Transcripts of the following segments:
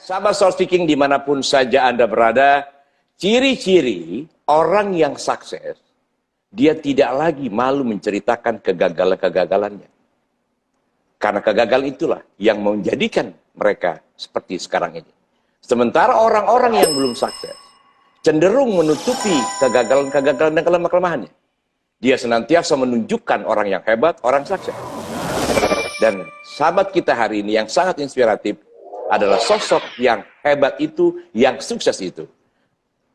sahabat Soul Speaking dimanapun saja Anda berada, ciri-ciri orang yang sukses, dia tidak lagi malu menceritakan kegagalan-kegagalannya. Karena kegagalan itulah yang menjadikan mereka seperti sekarang ini. Sementara orang-orang yang belum sukses, cenderung menutupi kegagalan-kegagalan dan kelemahan-kelemahannya. Dia senantiasa menunjukkan orang yang hebat, orang sukses. Dan sahabat kita hari ini yang sangat inspiratif adalah sosok yang hebat itu, yang sukses itu.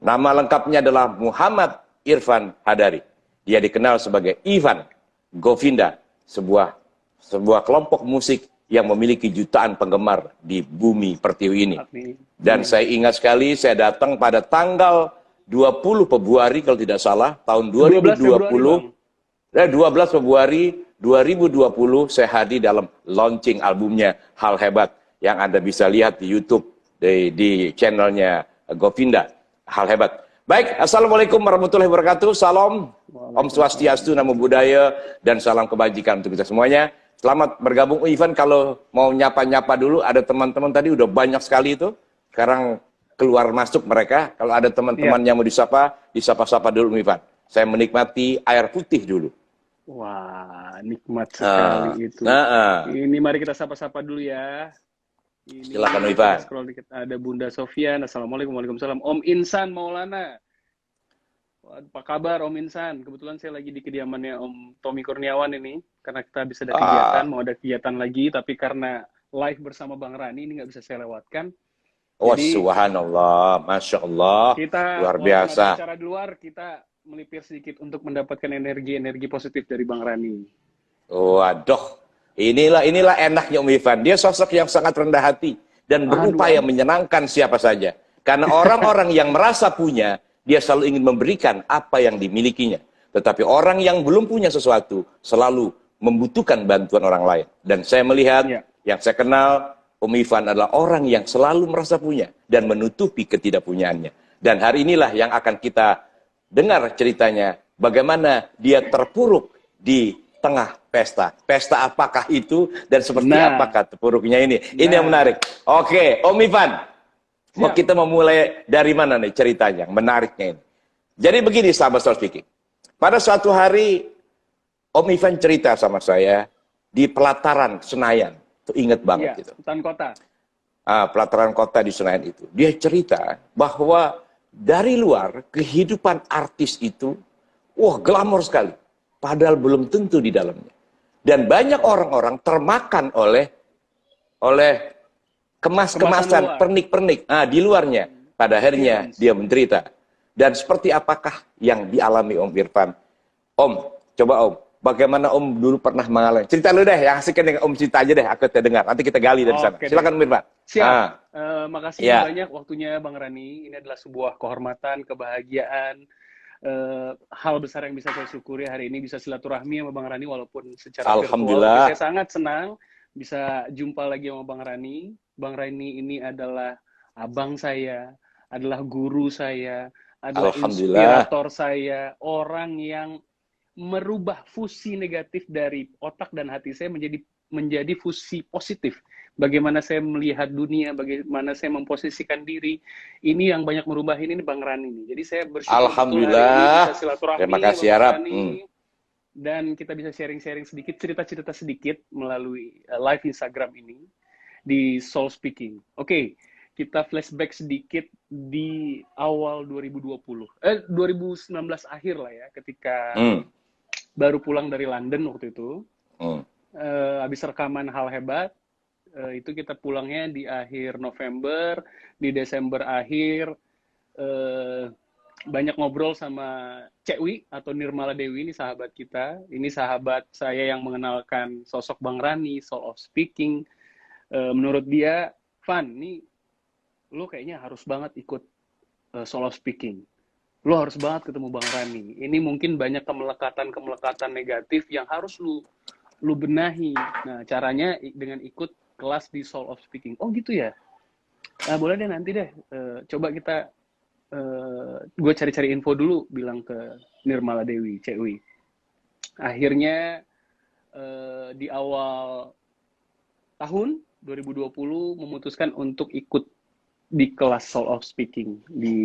Nama lengkapnya adalah Muhammad Irfan Hadari. Dia dikenal sebagai Ivan Govinda, sebuah kelompok musik yang memiliki jutaan penggemar di bumi pertiwi ini. Dan saya ingat sekali, saya datang pada tanggal 20 Februari kalau tidak salah, tahun 2020. 12 Februari 2020 saya hadir dalam launching albumnya Hal Hebat yang Anda bisa lihat di YouTube di channelnya Govinda, Hal Hebat. Baik, Assalamualaikum warahmatullahi wabarakatuh. Salam, Om Swastiastu, Namo Buddhaya, dan salam kebajikan untuk kita semuanya. Selamat bergabung, Ivan. Kalau mau nyapa-nyapa dulu, ada teman-teman tadi udah banyak sekali itu. Sekarang keluar masuk mereka. Kalau ada teman-teman yang mau disapa-sapa dulu, Ivan. Saya menikmati air putih dulu. Wah, nikmat sekali itu. Ini mari kita sapa-sapa dulu ya. Ini silakan, Ivan. Scroll dikit. Ada Bunda Sofian. Assalamualaikum, waalaikumsalam. Om Insan Maulana. Apa kabar Om Insan? Kebetulan saya lagi di kediamannya Om Tommy Kurniawan ini. Karena kita bisa ada kegiatan, mau ada kegiatan lagi. Tapi karena live bersama Bang Rani, ini nggak bisa saya lewatkan. Oh, subhanallah, Masya Allah, kita luar biasa. Cara di luar, kita melipir sedikit untuk mendapatkan energi positif dari Bang Rani. Waduh, inilah enaknya Om Ivan. Dia sosok yang sangat rendah hati dan berupaya menyenangkan siapa saja. Karena orang-orang yang merasa punya, dia selalu ingin memberikan apa yang dimilikinya. Tetapi orang yang belum punya sesuatu selalu membutuhkan bantuan orang lain. Dan saya melihat, yang saya kenal, Om Ivan adalah orang yang selalu merasa punya dan menutupi ketidakpunyaannya. Dan hari inilah yang akan kita dengar ceritanya, bagaimana dia terpuruk di tengah pesta. Pesta apakah itu dan seperti apakah terpuruknya ini? Ini yang menarik. Oke, Om Ivan, kita memulai dari mana nih ceritanya, menariknya ini. Jadi begini sahabat Soul Speaking. Pada suatu hari, Om Ivan cerita sama saya di pelataran Senayan. Itu inget banget itu. Pelataran kota. Pelataran kota di Senayan itu. Dia cerita bahwa dari luar, kehidupan artis itu, glamor sekali. Padahal belum tentu di dalamnya. Dan banyak orang-orang termakan oleh kemasan pernik-pernik di luarnya. Pada akhirnya dia menderita. Dan seperti apakah yang dialami Om Irfan? Om, coba Om, bagaimana Om dulu pernah mengalami? Cerita lu deh, yang asik dengan Om cerita aja deh, aku dengar. Nanti kita gali dari sana. Silakan Om Irfan. Siap. Makasih banyak waktunya Bang Rani. Ini adalah sebuah kehormatan, kebahagiaan, hal besar yang bisa saya syukuri hari ini bisa silaturahmi sama Bang Rani walaupun secara virtual. Saya sangat senang bisa jumpa lagi sama Bang Rani. Bang Rani ini adalah abang saya, adalah guru saya, adalah inspirator saya, orang yang merubah fusi negatif dari otak dan hati saya menjadi fusi positif. Bagaimana saya melihat dunia, bagaimana saya memposisikan diri. Ini yang banyak merubah ini Bang Rani. Jadi saya bersyukur Alhamdulillah. Bisa silaturahmi. Terima kasih Arab. Dan kita bisa sharing-sharing sedikit, cerita-cerita sedikit melalui live Instagram ini di Soul Speaking. Oke, kita flashback sedikit di awal 2019 akhir lah ya, ketika baru pulang dari London waktu itu. Habis rekaman Hal Hebat. Itu kita pulangnya di akhir November, di Desember akhir, banyak ngobrol sama Cekwi atau Nirmala Dewi, ini sahabat kita. Ini sahabat saya yang mengenalkan sosok Bang Rani, Soul of Speaking. Menurut dia, Van, nih lo kayaknya harus banget ikut Soul of Speaking. Lo harus banget ketemu Bang Rani. Ini mungkin banyak kemelekatan negatif yang harus lu benahi. Nah, caranya dengan ikut kelas di Soul of Speaking. Oh gitu ya? Boleh deh nanti deh. Coba kita, gue cari-cari info dulu, bilang ke Nirmala Dewi, Cekwi. Akhirnya di awal tahun 2020 memutuskan untuk ikut di kelas Soul of Speaking di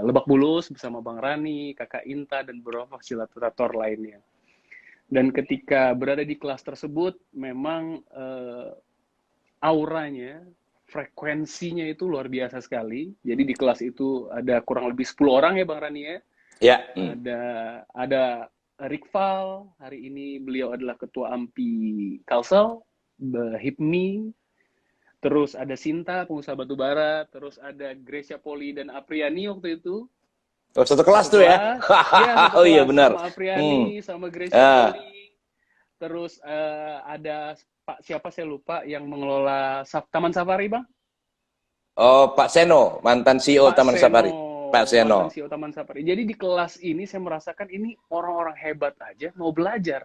Lebak Bulus bersama Bang Rani, Kakak Inta, dan beberapa fasilitator lainnya. Dan ketika berada di kelas tersebut, memang auranya, frekuensinya itu luar biasa sekali. Jadi di kelas itu ada kurang lebih 10 orang ya Bang Rani ya. Ya. Ada Rikval, hari ini beliau adalah Ketua AMPI Kalsel, HIPMI, terus ada Sinta, pengusaha batubara, terus ada Gracia Poli dan Apriani waktu itu. Oh, satu kelas tuh ya? Ya, Oh iya benar. Sama Apriani, sama Gracia Poli. Terus ada Pak siapa saya lupa yang mengelola Taman Safari, Bang? Oh, Pak Seno, mantan CEO Taman Safari. Pak Seno. Mantan CEO Taman Safari. Jadi di kelas ini saya merasakan ini orang-orang hebat aja mau belajar.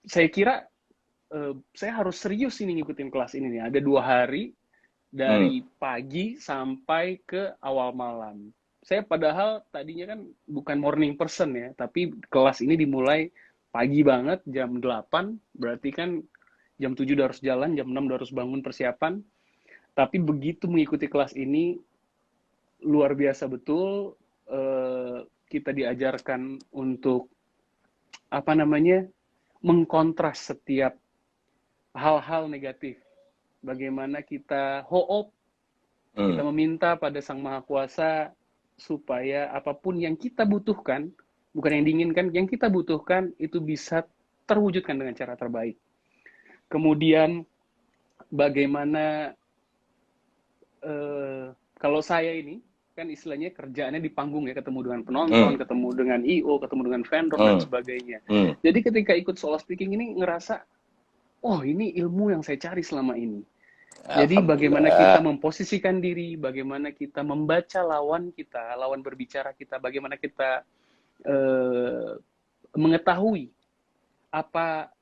Saya kira saya harus serius ini ngikutin kelas ini nih. Ada 2 hari dari pagi sampai ke awal malam. Saya padahal tadinya kan bukan morning person ya, tapi kelas ini dimulai pagi banget jam 8, berarti kan jam 7 udah harus jalan, jam 6 udah harus bangun persiapan. Tapi begitu mengikuti kelas ini luar biasa betul, kita diajarkan untuk mengkontras setiap hal-hal negatif. Bagaimana kita hoop, kita meminta pada Sang Maha Kuasa supaya apapun yang kita butuhkan, bukan yang diinginkan, yang kita butuhkan itu bisa terwujudkan dengan cara terbaik. Kemudian bagaimana kalau saya ini kan istilahnya kerjaannya di panggung ya, ketemu dengan penonton, ketemu dengan IO, ketemu dengan vendor dan sebagainya. Jadi ketika ikut solo speaking ini ngerasa, oh ini ilmu yang saya cari selama ini. Jadi bagaimana kita memposisikan diri, bagaimana kita membaca lawan kita, lawan berbicara kita, bagaimana kita mengetahui apa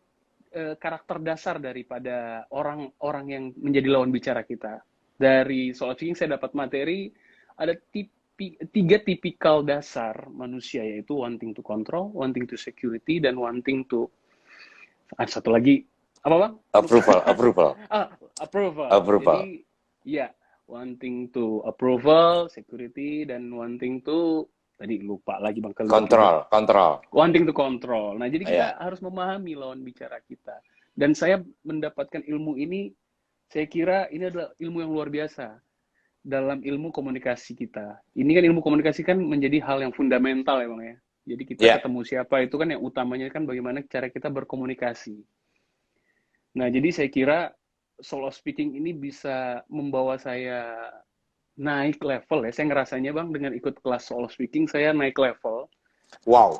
karakter dasar daripada orang-orang yang menjadi lawan bicara kita. Dari solo speaking saya dapat materi, ada 3 tipikal dasar manusia, yaitu wanting to control, wanting to security, dan wanting to satu lagi apa Bang? Approval. Jadi ya, wanting to approval, security, dan wanting to tadi lupa lagi Bang. Control. Wanting to control. Nah, jadi kita harus memahami lawan bicara kita. Dan saya mendapatkan ilmu ini, saya kira ini adalah ilmu yang luar biasa dalam ilmu komunikasi kita. Ini kan ilmu komunikasi kan menjadi hal yang fundamental ya Bang ya. Jadi kita ketemu siapa itu kan yang utamanya kan bagaimana cara kita berkomunikasi. Nah, jadi saya kira solo speaking ini bisa membawa saya naik level ya. Saya ngerasanya Bang dengan ikut kelas solo speaking saya naik level. Wow.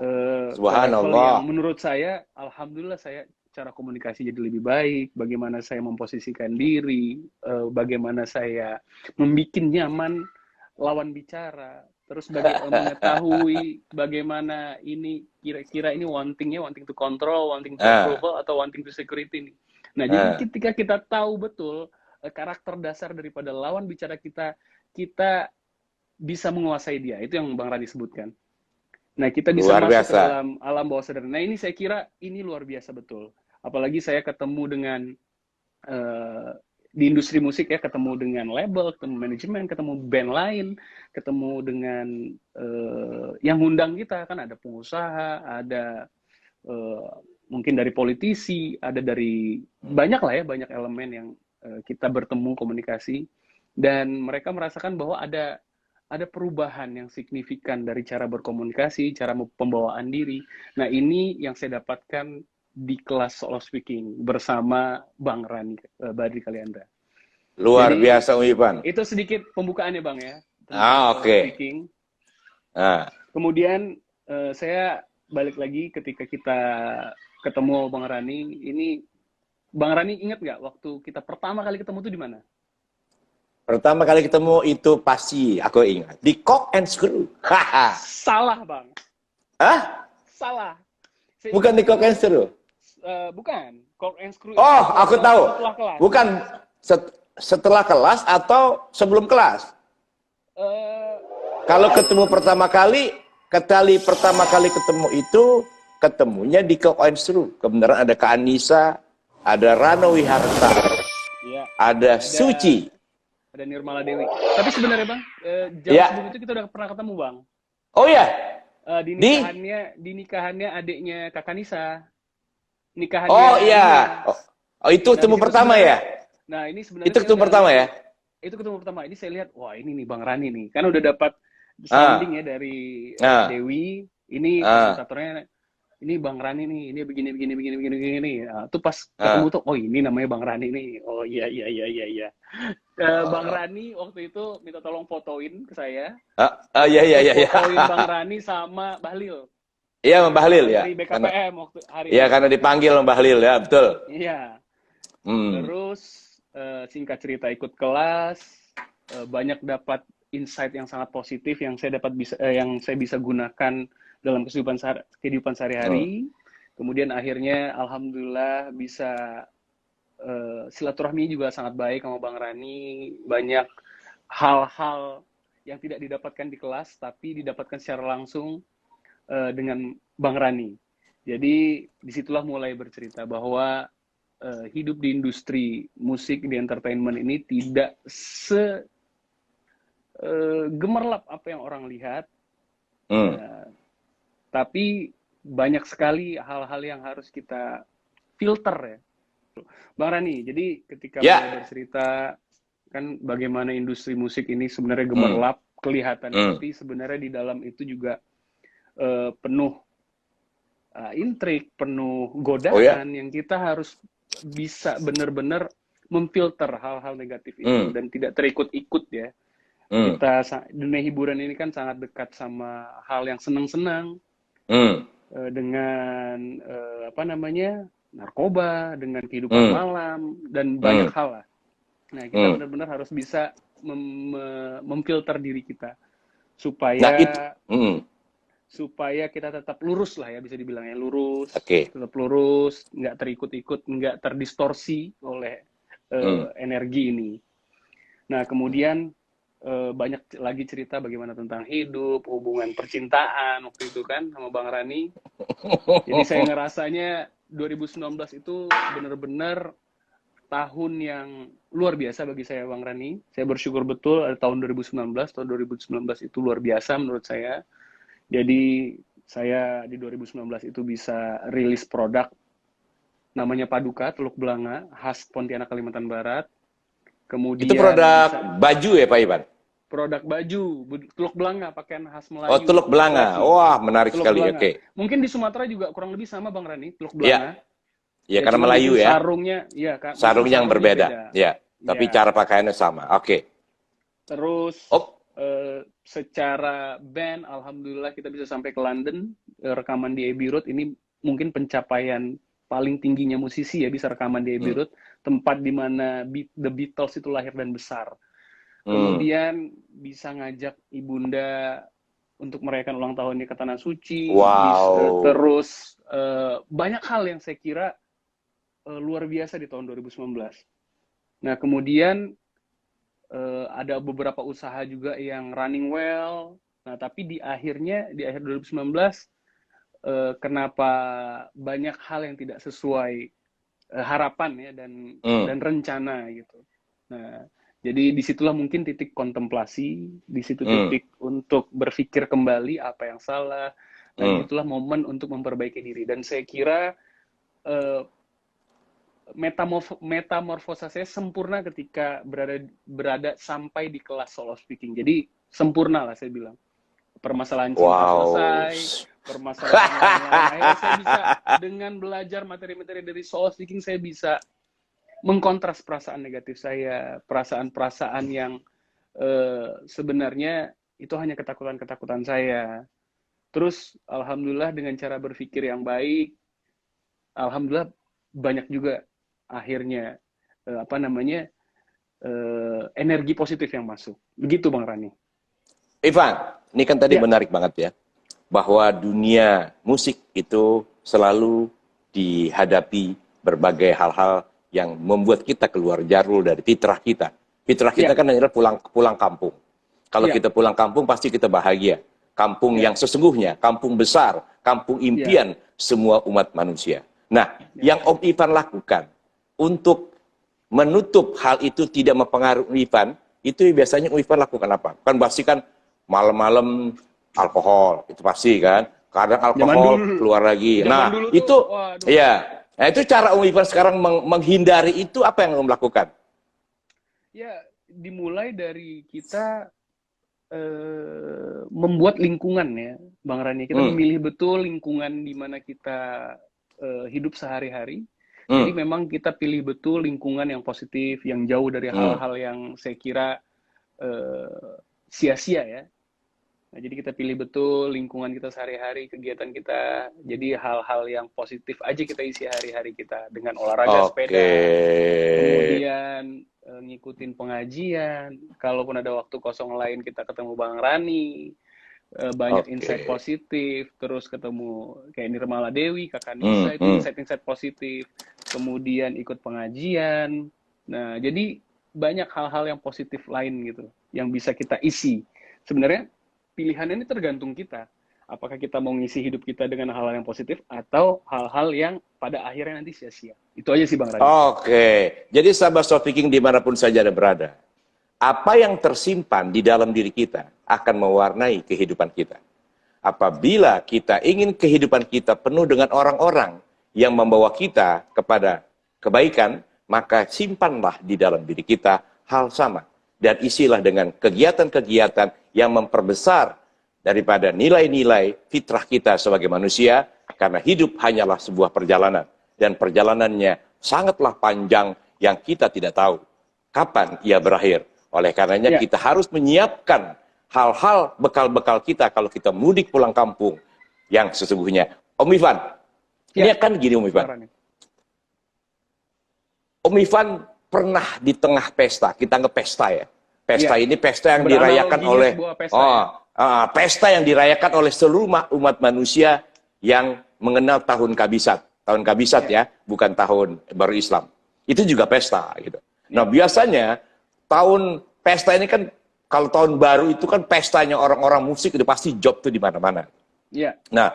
Subhanallah. Yang menurut saya, alhamdulillah saya cara komunikasi jadi lebih baik, bagaimana saya memposisikan diri, bagaimana saya membuat nyaman lawan bicara, terus mengetahui bagaimana ini kira-kira ini wanting to control, wanting to approval, atau wanting to security nih. Nah, jadi ketika kita tahu betul karakter dasar daripada lawan bicara kita, kita bisa menguasai dia. Itu yang Bang Rani sebutkan. Nah, kita bisa masuk ke dalam alam bawah sadar. Nah, ini saya kira ini luar biasa betul. Apalagi saya ketemu dengan di industri musik ya, ketemu dengan label, ketemu manajemen, ketemu band lain, ketemu dengan yang ngundang kita, kan ada pengusaha, ada mungkin dari politisi, ada dari banyak lah ya, banyak elemen yang kita bertemu komunikasi, dan mereka merasakan bahwa ada perubahan yang signifikan dari cara berkomunikasi, cara pembawaan diri. Nah, ini yang saya dapatkan di kelas solo speaking bersama Bang Rani Badri Kaliandra. Luar Jadi, biasa Ivan. Itu sedikit pembukaannya Bang ya. Oke. Kemudian saya balik lagi ketika kita ketemu Bang Rani. Ini Bang Rani ingat nggak waktu kita pertama kali ketemu tuh di mana? Pertama kali ketemu itu pasti aku ingat di Cock and Screw. Salah Bang. Hah? Salah. Bukan di Cock and Screw. Bukan. Cock and Screw. Oh, aku tahu. Bukan setelah kelas atau sebelum kelas. Kalau ketemu pertama kali ketemu itu ketemunya di Cock and Screw. Kebenaran ada Kak Anissa, ada Rano Wiharta. Ya, ada ada Suci. ada Nirmala Dewi. Tapi sebenarnya Bang, jauh Ya. sebelum itu kita udah pernah ketemu Bang. Oh ya, Di di? nikahannya adiknya Kakak Nisa. Nikahannya Oh ini. iya. Oh, itu Nah, di ketemu situ pertama sebenarnya ya? ini sebenarnya Itu saya ketemu udah pertama lihat ya? itu ketemu pertama. Ini saya lihat, wah ini nih Bang Rani nih. Karena udah dapat sounding Ah, ya dari ah, Dewi. Ini ah, presentatornya, ini Bang Rani nih, ini begini begini begini begini begini. Nah, tuh pas ketemu ah. tuh, oh ini namanya Bang Rani nih. Oh iya iya iya iya iya. Bang Oh, Rani waktu itu minta tolong fotoin ke saya. iya iya Terus iya iya. fotoin Bang Rani sama Bahlil Iya Mbak Bahlil ya. dari Karena BKPM waktu hari ya itu. karena dipanggil Mbak Bahlil ya, betul. Iya. Hmm. Terus singkat cerita ikut kelas, banyak dapat insight yang sangat positif yang saya bisa gunakan dalam kehidupan Hmm. sehari-hari. Kemudian akhirnya alhamdulillah bisa silaturahmi juga sangat baik sama Bang Rani. Banyak hal-hal yang tidak didapatkan di kelas tapi didapatkan secara langsung dengan Bang Rani. Jadi disitulah mulai bercerita bahwa hidup di industri musik di entertainment ini tidak gemerlap apa yang orang lihat, Hmm. tapi banyak sekali hal-hal yang harus kita filter ya. Bang Rani, jadi ketika mulai Ya. bercerita kan bagaimana industri musik ini sebenarnya Hmm. gemerlap kelihatannya, Hmm. tapi sebenarnya di dalam itu juga penuh intrik, penuh Oh ya. godaan yang kita harus bisa benar-benar memfilter hal-hal negatif itu Hmm. dan tidak terikut-ikut ya. Hmm. Dunia hiburan ini kan sangat dekat sama hal yang senang-senang, Hmm. dengan apa namanya, narkoba, dengan kehidupan Hmm. malam dan banyak Hmm. hal lah. Nah, kita Hmm. benar-benar harus bisa memfilter diri kita Nah itu. supaya Hmm. kita tetap lurus lah ya, bisa dibilang ya, lurus, Oke. tetap lurus, nggak terikut-ikut, nggak terdistorsi oleh Hmm. energi ini. Nah, kemudian banyak lagi cerita bagaimana tentang hidup, hubungan percintaan waktu itu kan sama Bang Rani. Jadi saya ngerasanya 2019 itu benar-benar tahun yang luar biasa bagi saya Bang Rani. Saya bersyukur betul ada tahun 2019. Tahun 2019 itu luar biasa menurut saya. Jadi saya di 2019 itu bisa rilis produk namanya Paduka Teluk Belanga khas Pontianak Kalimantan Barat. Itu Kemudian produk bisa baju ya Pak Ivan? produk baju Teluk Belanga pakaian khas Oh, Melayu Teluk Belanga. laki-laki. Wah, menarik Teluk sekali. Belanga. Oke. Mungkin di Sumatera juga kurang lebih sama Bang Rani, Teluk Ya, Belanga. ya Ya karena cuman Melayu mungkin ya. sarungnya ya Kak, mungkin Sarung yang sarungnya berbeda. beda. Ya, tapi Ya. cara pakaiannya sama. Oke. Terus Oh, secara band, alhamdulillah kita bisa sampai ke London, rekaman di Abbey Road. Ini mungkin pencapaian paling tingginya musisi ya, bisa rekaman di Abbey Road, tempat di mana The Beatles itu lahir dan besar. Kemudian bisa ngajak ibunda untuk merayakan ulang tahunnya ke Tanah Suci. wow. Terus banyak hal yang saya kira luar biasa di tahun 2019. Nah, kemudian ada beberapa usaha juga yang running well. Nah, tapi di akhir 2019 kenapa banyak hal yang tidak sesuai harapan ya dan rencana gitu. Nah, jadi disitulah mungkin titik kontemplasi, di situ titik untuk berpikir kembali apa yang salah, dan itulah momen untuk memperbaiki diri. Dan saya kira metamorfosa saya sempurna ketika berada sampai di kelas solo speaking. Jadi sempurna lah saya bilang. Permasalahan cinta selesai, permasalahan lain-lain. Akhirnya saya bisa dengan belajar materi-materi dari solo speaking, saya bisa mengkontras perasaan negatif saya, perasaan-perasaan yang sebenarnya itu hanya ketakutan-ketakutan saya. Terus alhamdulillah dengan cara berpikir yang baik, alhamdulillah banyak juga akhirnya energi positif yang masuk. Begitu Bang Rani. Ivan, ini kan tadi menarik banget ya, bahwa dunia musik itu selalu dihadapi berbagai hal-hal yang membuat kita keluar jalur dari fitrah kita. Fitrah kita kan adalah pulang kampung. Kalau kita pulang kampung pasti kita bahagia. Kampung yang sesungguhnya, kampung besar, kampung impian semua umat manusia. Nah, yang Om Ivan lakukan untuk menutup hal itu tidak mempengaruhi Ivan, itu biasanya Ivan lakukan apa? Kan pasti kan malam-malam alkohol, itu pasti kan. Kadang alkohol keluar lagi. Zaman Nah, dulu tuh, itu waduh. ya. Nah, itu cara Ivan sekarang menghindari itu, apa yang lakukan? Ya, dimulai dari kita membuat lingkungan ya, Bang Rani. Kita memilih betul lingkungan di mana kita hidup sehari-hari. Jadi memang kita pilih betul lingkungan yang positif, yang jauh dari hal-hal yang saya kira sia-sia ya. Nah, jadi kita pilih betul lingkungan kita sehari-hari, kegiatan kita. Jadi hal-hal yang positif aja kita isi hari-hari kita dengan olahraga sepeda, kemudian ngikutin pengajian. Kalaupun ada waktu kosong lain kita ketemu Bang Rani, banyak insight positif, terus ketemu kayak Nirmala Dewi, Kakak Nisa, itu insight-insight positif. Kemudian ikut pengajian. Nah, jadi banyak hal-hal yang positif lain gitu, yang bisa kita isi. Sebenarnya pilihan ini tergantung kita. Apakah kita mau ngisi hidup kita dengan hal-hal yang positif atau hal-hal yang pada akhirnya nanti sia-sia. Itu aja sih Bang Rani. Oke. Jadi sahabat Sofiking dimanapun saja Anda berada, apa yang tersimpan di dalam diri kita akan mewarnai kehidupan kita. Apabila kita ingin kehidupan kita penuh dengan orang-orang yang membawa kita kepada kebaikan, maka simpanlah di dalam diri kita hal sama. Dan isilah dengan kegiatan-kegiatan yang memperbesar daripada nilai-nilai fitrah kita sebagai manusia, karena hidup hanyalah sebuah perjalanan. Dan perjalanannya sangatlah panjang yang kita tidak tahu kapan ia berakhir. Oleh karenanya kita harus menyiapkan hal-hal bekal-bekal kita kalau kita mudik pulang kampung yang sesungguhnya. Om Ivan, ini kan gini Om Ivan. Om Ivan pernah di tengah pesta, kita ngepesta ya. Pesta ini pesta yang dirayakan oleh pesta yang dirayakan oleh seluruh umat manusia yang mengenal tahun kabisat. Tahun kabisat ya, bukan tahun baru Islam. Itu juga pesta gitu. Nah, biasanya tahun pesta ini kan kalau tahun baru itu kan pestanya orang-orang musik itu pasti job tuh di mana-mana. Iya. Nah,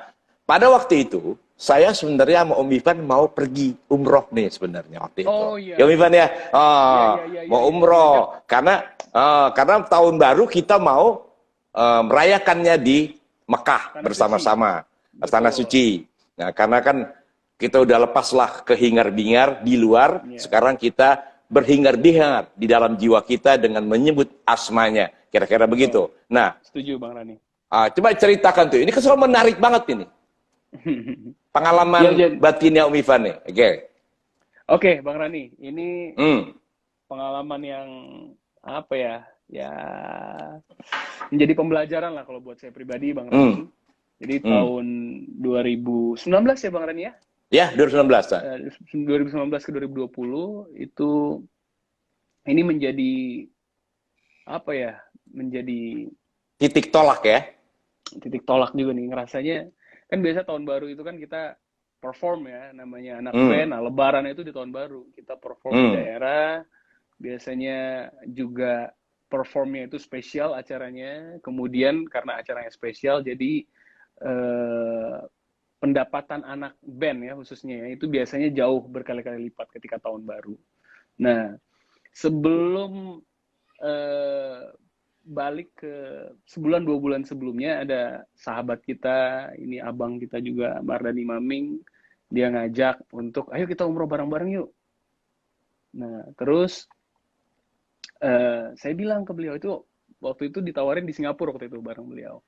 pada waktu itu saya sebenarnya sama Om Ivan mau pergi umroh nih sebenarnya waktu itu. Iya. Ya Om Ivan ya, mau umroh karena tahun baru kita mau merayakannya di Mekah bersama-sama, Tanah Suci. Nah, karena kan kita udah lepaslah kehingar-bingar di luar, sekarang kita berhingar-bingar di dalam jiwa kita dengan menyebut asmanya. Kira-kira begitu. Nah, setuju Bang Rani. Coba ceritakan tuh. Ini kan soal menarik banget ini. Pengalaman batinnya Om Ivan nih. Oke, Bang Rani. Ini pengalaman yang apa ya? Ya menjadi pembelajaran lah kalau buat saya pribadi, Bang Rani. Jadi tahun 2019 ya Bang Rani ya? Ya, 2019. 2019 ke 2020 itu ini menjadi apa ya? Menjadi titik tolak ya. Titik tolak juga nih ngerasanya. Kan biasa tahun baru itu kan kita perform ya, namanya anak band. Nah, lebaran itu di tahun baru. Kita perform di daerah. Biasanya juga performnya itu spesial acaranya. Kemudian karena acaranya spesial jadi pendapatan anak band ya khususnya ya, itu biasanya jauh berkali-kali lipat ketika tahun baru. Nah, sebelum balik ke sebulan 2 bulan sebelumnya ada sahabat kita, ini abang kita juga, Mardani Maming, dia ngajak untuk ayo kita umroh bareng-bareng yuk. Nah, terus saya bilang ke beliau itu waktu itu ditawarin di Singapura waktu itu bareng beliau.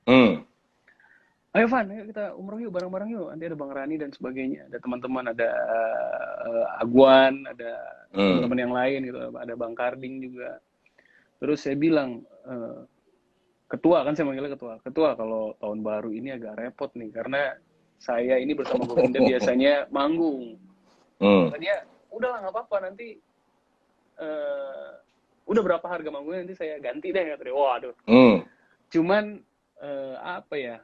Ayo Van, ayo kita umroh yuk bareng-bareng yuk. Nanti ada Bang Rani dan sebagainya, ada teman-teman, ada Aguan, ada teman-teman yang lain gitu, ada Bang Karding juga. Terus saya bilang, ketua kan saya manggilnya ketua kalau tahun baru ini agak repot nih karena saya ini bersama Govinda biasanya manggung. Dia udahlah nggak apa-apa nanti udah berapa harga manggungnya nanti saya ganti deh katanya. Waduh. Cuman apa ya?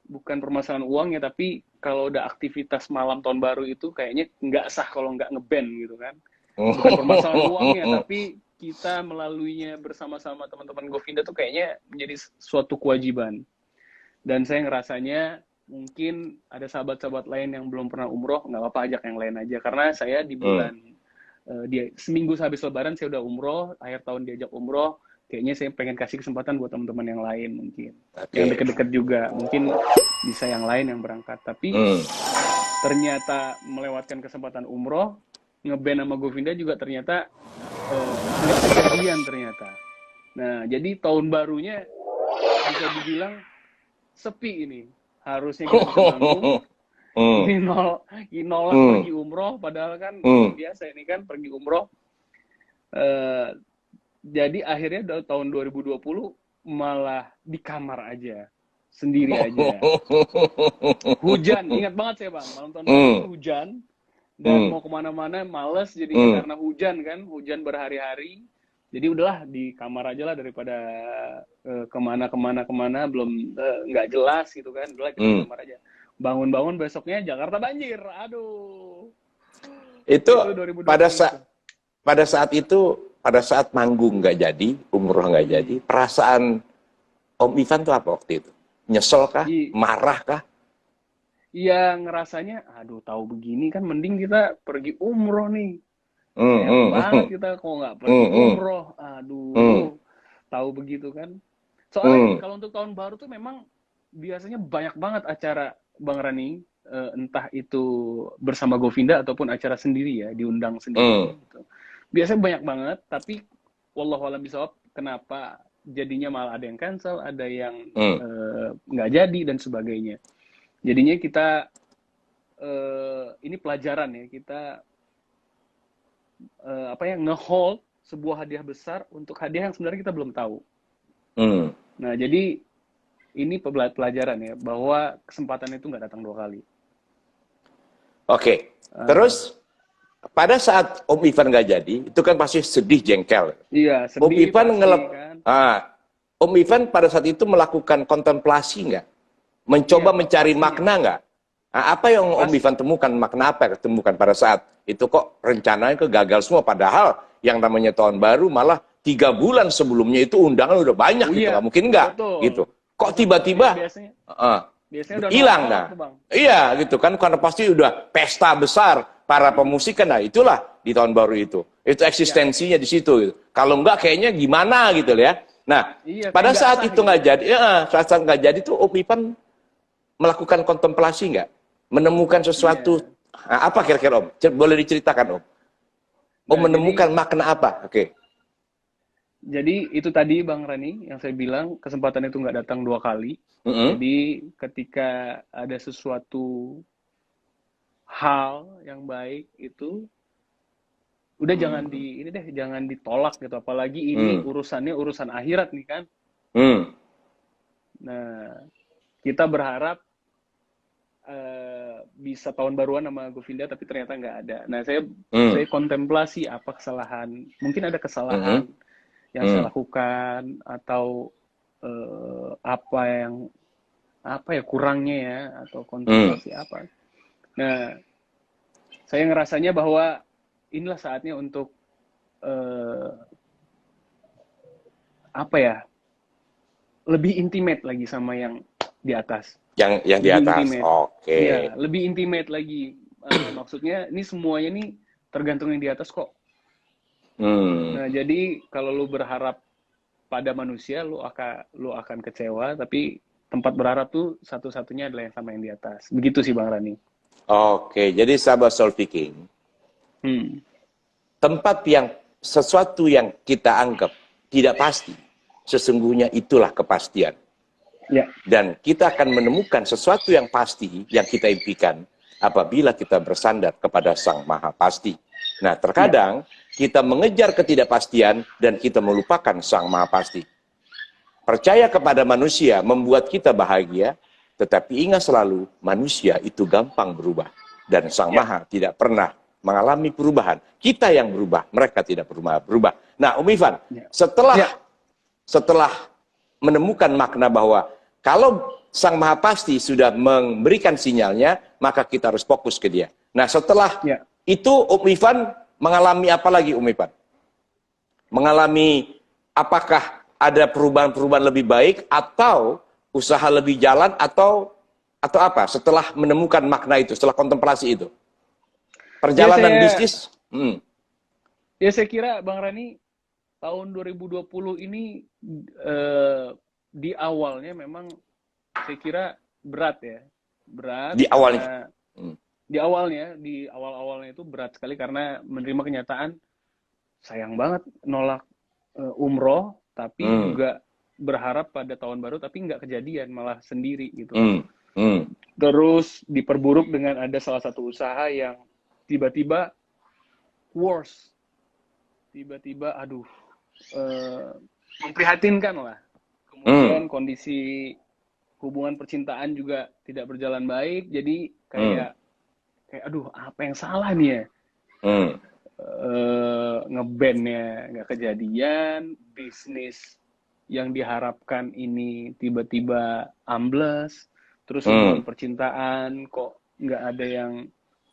Bukan permasalahan uangnya, tapi kalau udah aktivitas malam tahun baru itu kayaknya nggak sah kalau nggak ngeband gitu kan. Bukan permasalahan uangnya, tapi kita melaluinya bersama-sama teman-teman Govinda tuh kayaknya menjadi suatu kewajiban. Dan saya ngerasanya mungkin ada sahabat-sahabat lain yang belum pernah umroh, nggak apa-apa ajak yang lain aja. Karena saya di bulan dia seminggu habis Lebaran saya udah umroh, akhir tahun diajak umroh, kayaknya saya pengen kasih kesempatan buat teman-teman yang lain mungkin, yang deket-deket juga, mungkin bisa yang lain yang berangkat. Tapi ternyata melewatkan kesempatan umroh, ngeband sama Govinda juga ternyata nggak kejadian ternyata. Nah, jadi tahun barunya bisa dibilang sepi ini. Harusnya kita bisa manggung, ini nolak pergi umroh, padahal kan biasa ini kan pergi umroh. Jadi akhirnya tahun 2020 malah di kamar aja, sendiri aja. Hujan, ingat banget saya Bang, malam tahun baru itu hujan, dan mau kemana-mana males jadinya karena hujan kan, hujan berhari-hari. Jadi udahlah di kamar aja lah daripada kemana belum nggak jelas gitu kan, udahlah kita di kamar aja. Bangun-bangun besoknya Jakarta banjir, aduh. Itu 2020 pada saat manggung nggak jadi, umroh nggak jadi, perasaan Om Ivan tuh apa waktu itu? Nyesel kah? Marah kah? Iya, ngerasanya, aduh tahu begini kan mending kita pergi umroh nih. Sayang banget kita kok nggak pergi umroh, aduh, tahu begitu kan. Soalnya kalau untuk tahun baru tuh memang biasanya banyak banget acara Bang Rani, entah itu bersama Govinda ataupun acara sendiri ya, diundang sendiri gitu. Biasanya banyak banget, tapi wallahualam bisawab kenapa jadinya malah ada yang cancel, ada yang nggak jadi dan sebagainya. Jadinya kita ini pelajaran ya, kita nge-hold sebuah hadiah besar untuk hadiah yang sebenarnya kita belum tahu. Nah, jadi ini pelajaran ya, bahwa kesempatan itu nggak datang 2 kali. Oke. Terus pada saat Om Ivan nggak jadi, itu kan pasti sedih, jengkel. Iya, sedih. Om Ivan kan? Om Ivan pada saat itu melakukan kontemplasi nggak? Mencoba mencari makna nggak? Nah, apa yang Om Ivan temukan, makna apa yang temukan pada saat itu? Kok rencananya gagal semua, padahal yang namanya tahun baru malah 3 bulan sebelumnya itu undangan udah banyak gitu, nggak mungkin nggak gitu. Kok tiba-tiba biasanya udah hilang dah? Iya gitu kan, karena pasti udah pesta besar para pemusik kan, nah itulah di tahun baru itu eksistensinya di situ gitu. Kalau enggak kayaknya gimana gitu ya. Nah, pada saat itu nggak jadi, saat nggak jadi tuh Om Ivan melakukan kontemplasi nggak? Menemukan sesuatu, apa kira-kira Om? Boleh diceritakan Om? Om menemukan makna apa? Oke. Jadi itu tadi Bang Rani yang saya bilang, kesempatan itu nggak datang 2 kali. Jadi ketika ada sesuatu hal yang baik itu, udah jangan jangan ditolak gitu. Apalagi ini urusannya urusan akhirat nih kan. Nah, kita berharap bisa tahun baruan sama Govinda, tapi ternyata nggak ada. Nah, saya kontemplasi apa kesalahan, mungkin ada kesalahan yang saya lakukan, atau apa ya kurangnya ya, atau kontemplasi apa. Nah, saya ngerasanya bahwa inilah saatnya untuk lebih intimate lagi sama yang di atas. Yang di atas, oke. Iya, lebih intimate lagi. Maksudnya ini semuanya nih tergantung yang di atas kok. Nah, jadi kalau lu berharap pada manusia, lu akan kecewa, tapi tempat berharap tuh satu-satunya adalah yang sama yang di atas. Begitu sih Bang Rani. Oke, jadi sahabat Soul Viking, tempat yang sesuatu yang kita anggap tidak pasti, sesungguhnya itulah kepastian. Ya. Dan kita akan menemukan sesuatu yang pasti yang kita impikan apabila kita bersandar kepada Sang Maha Pasti. Nah, terkadang kita mengejar ketidakpastian dan kita melupakan Sang Maha Pasti. Percaya kepada manusia membuat kita bahagia, tetapi ingat selalu manusia itu gampang berubah. Dan Sang Maha tidak pernah mengalami perubahan. Kita yang berubah, mereka tidak pernah berubah. Nah, Om Ivan, setelah menemukan makna bahwa kalau Sang Maha Pasti sudah memberikan sinyalnya, maka kita harus fokus ke Dia. Nah, setelah itu Om Ivan mengalami apa lagi, Om Ivan? Mengalami apakah ada perubahan-perubahan lebih baik, atau usaha lebih jalan, atau apa? Setelah menemukan makna itu, setelah kontemplasi itu, perjalanan bisnis. Ya saya kira Bang Rani tahun 2020 ini eh, di awalnya memang saya kira berat ya. Berat Di awalnya. karena Hmm. di awal-awalnya itu berat sekali karena menerima kenyataan sayang banget nolak umroh, tapi Hmm. juga berharap pada tahun baru tapi nggak kejadian, malah sendiri gitu kan. Hmm. Hmm. Terus diperburuk dengan ada salah satu usaha yang tiba-tiba worse, tiba-tiba aduh, eh, memprihatinkan lah. Hmm. Kemudian kondisi hubungan percintaan juga tidak berjalan baik, jadi Hmm. kayak kayak aduh apa yang salah nih ya. Hmm. Ngebandnya nggak kejadian, bisnis yang diharapkan ini tiba-tiba ambles, terus hubungan Hmm. percintaan kok nggak ada yang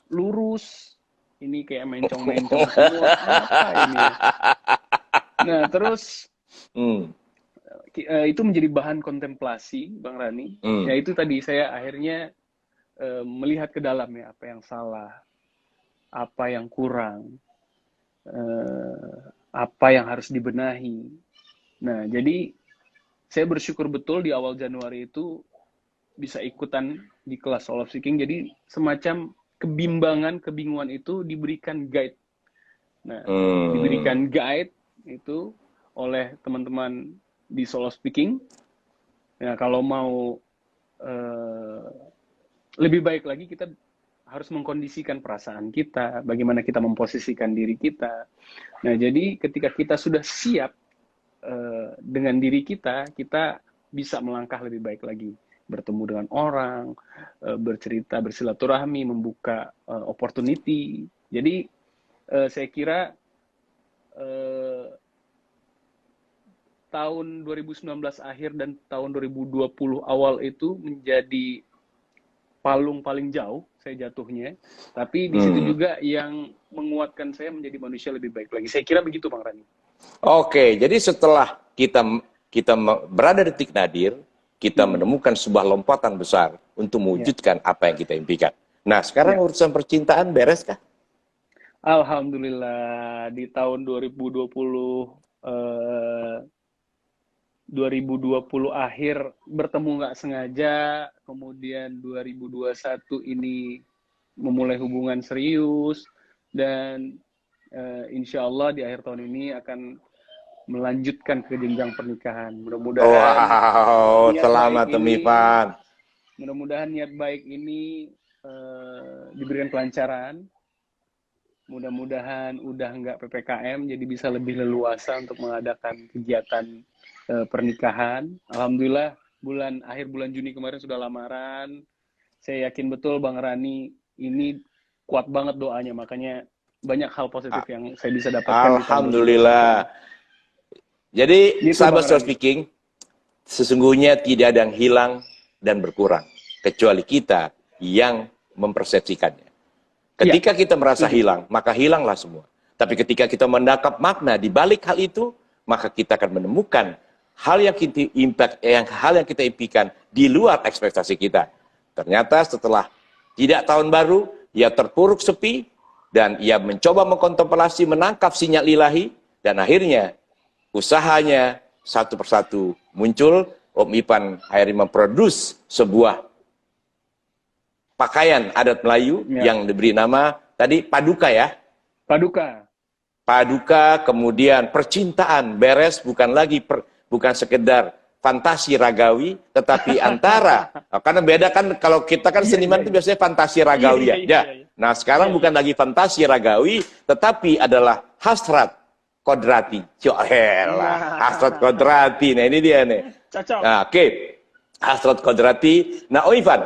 lurus, ini kayak mencong-mencong semua, apa ini ya? Nah, terus Hmm. itu menjadi bahan kontemplasi, Bang Rani. Ya Hmm. itu tadi saya akhirnya melihat ke dalam ya, apa yang salah, apa yang kurang, apa yang harus dibenahi. Nah, jadi saya bersyukur betul di awal Januari itu bisa ikutan di kelas Soul of Seeking. Jadi semacam kebimbangan, kebingungan itu diberikan guide. Nah, Hmm. diberikan guide itu oleh teman-teman di Soul of Speaking. Nah, kalau mau eh, lebih baik lagi kita harus mengkondisikan perasaan kita, bagaimana kita memposisikan diri kita. Nah, jadi ketika kita sudah siap dengan diri kita, kita bisa melangkah lebih baik lagi, bertemu dengan orang, bercerita, bersilaturahmi, membuka opportunity. Jadi saya kira eh, tahun 2019 akhir dan tahun 2020 awal itu menjadi palung paling jauh saya jatuhnya, tapi di situ Hmm. juga yang menguatkan saya menjadi manusia lebih baik lagi. Saya kira begitu, Bang Rani. Oke, jadi setelah kita berada di titik nadir, kita Hmm. menemukan sebuah lompatan besar untuk Ya, mewujudkan apa yang kita impikan. Nah, sekarang ya. urusan percintaan beres kah? Alhamdulillah di tahun 2020 eh, 2020 akhir bertemu nggak sengaja, kemudian 2021 ini memulai hubungan serius dan insya Allah di akhir tahun ini akan melanjutkan ke jenjang pernikahan. Mudah-mudahan Wow, niat baik selamat ini, Temifan. mudah-mudahan niat baik ini diberikan kelancaran. Mudah-mudahan udah nggak PPKM, jadi bisa lebih leluasa untuk mengadakan kegiatan pernikahan. Alhamdulillah, akhir bulan Juni kemarin sudah lamaran. Saya yakin betul Bang Rani ini kuat banget doanya, makanya banyak hal positif yang saya bisa dapatkan di tahun 2021 ini. Alhamdulillah. Jadi, Gitu sahabat Bang self Rani. speaking, sesungguhnya tidak ada yang hilang dan berkurang, kecuali kita yang mempersepsikannya. Iya, Ketika kita merasa setuju. hilang, maka hilanglah semua. Tapi ketika kita menangkap makna di balik hal itu, maka kita akan menemukan hal yang kita impikan di luar ekspektasi kita. Ternyata setelah tidak tahun baru, ia terpuruk sepi dan ia mencoba mengkontemplasi, menangkap sinyal ilahi dan akhirnya usahanya satu persatu muncul. Om Ipan akhirnya memproduksi sebuah pakaian adat Melayu Ya, yang diberi nama tadi Paduka ya. Paduka. Paduka, kemudian percintaan beres bukan sekedar fantasi ragawi, tetapi antara karena beda kan kalau kita kan Iya, iya, seniman itu iya. biasanya fantasi Iya, ragawi iya, ya. iya, Ya. iya. Nah, Iya, sekarang iya. bukan lagi fantasi ragawi, tetapi adalah hasrat kodrati. Yoelah, hasrat Nah, kodrati. Nah, ini dia nih. cocok. Nah, oke. Hasrat kodrati. Nah, oh Ivan,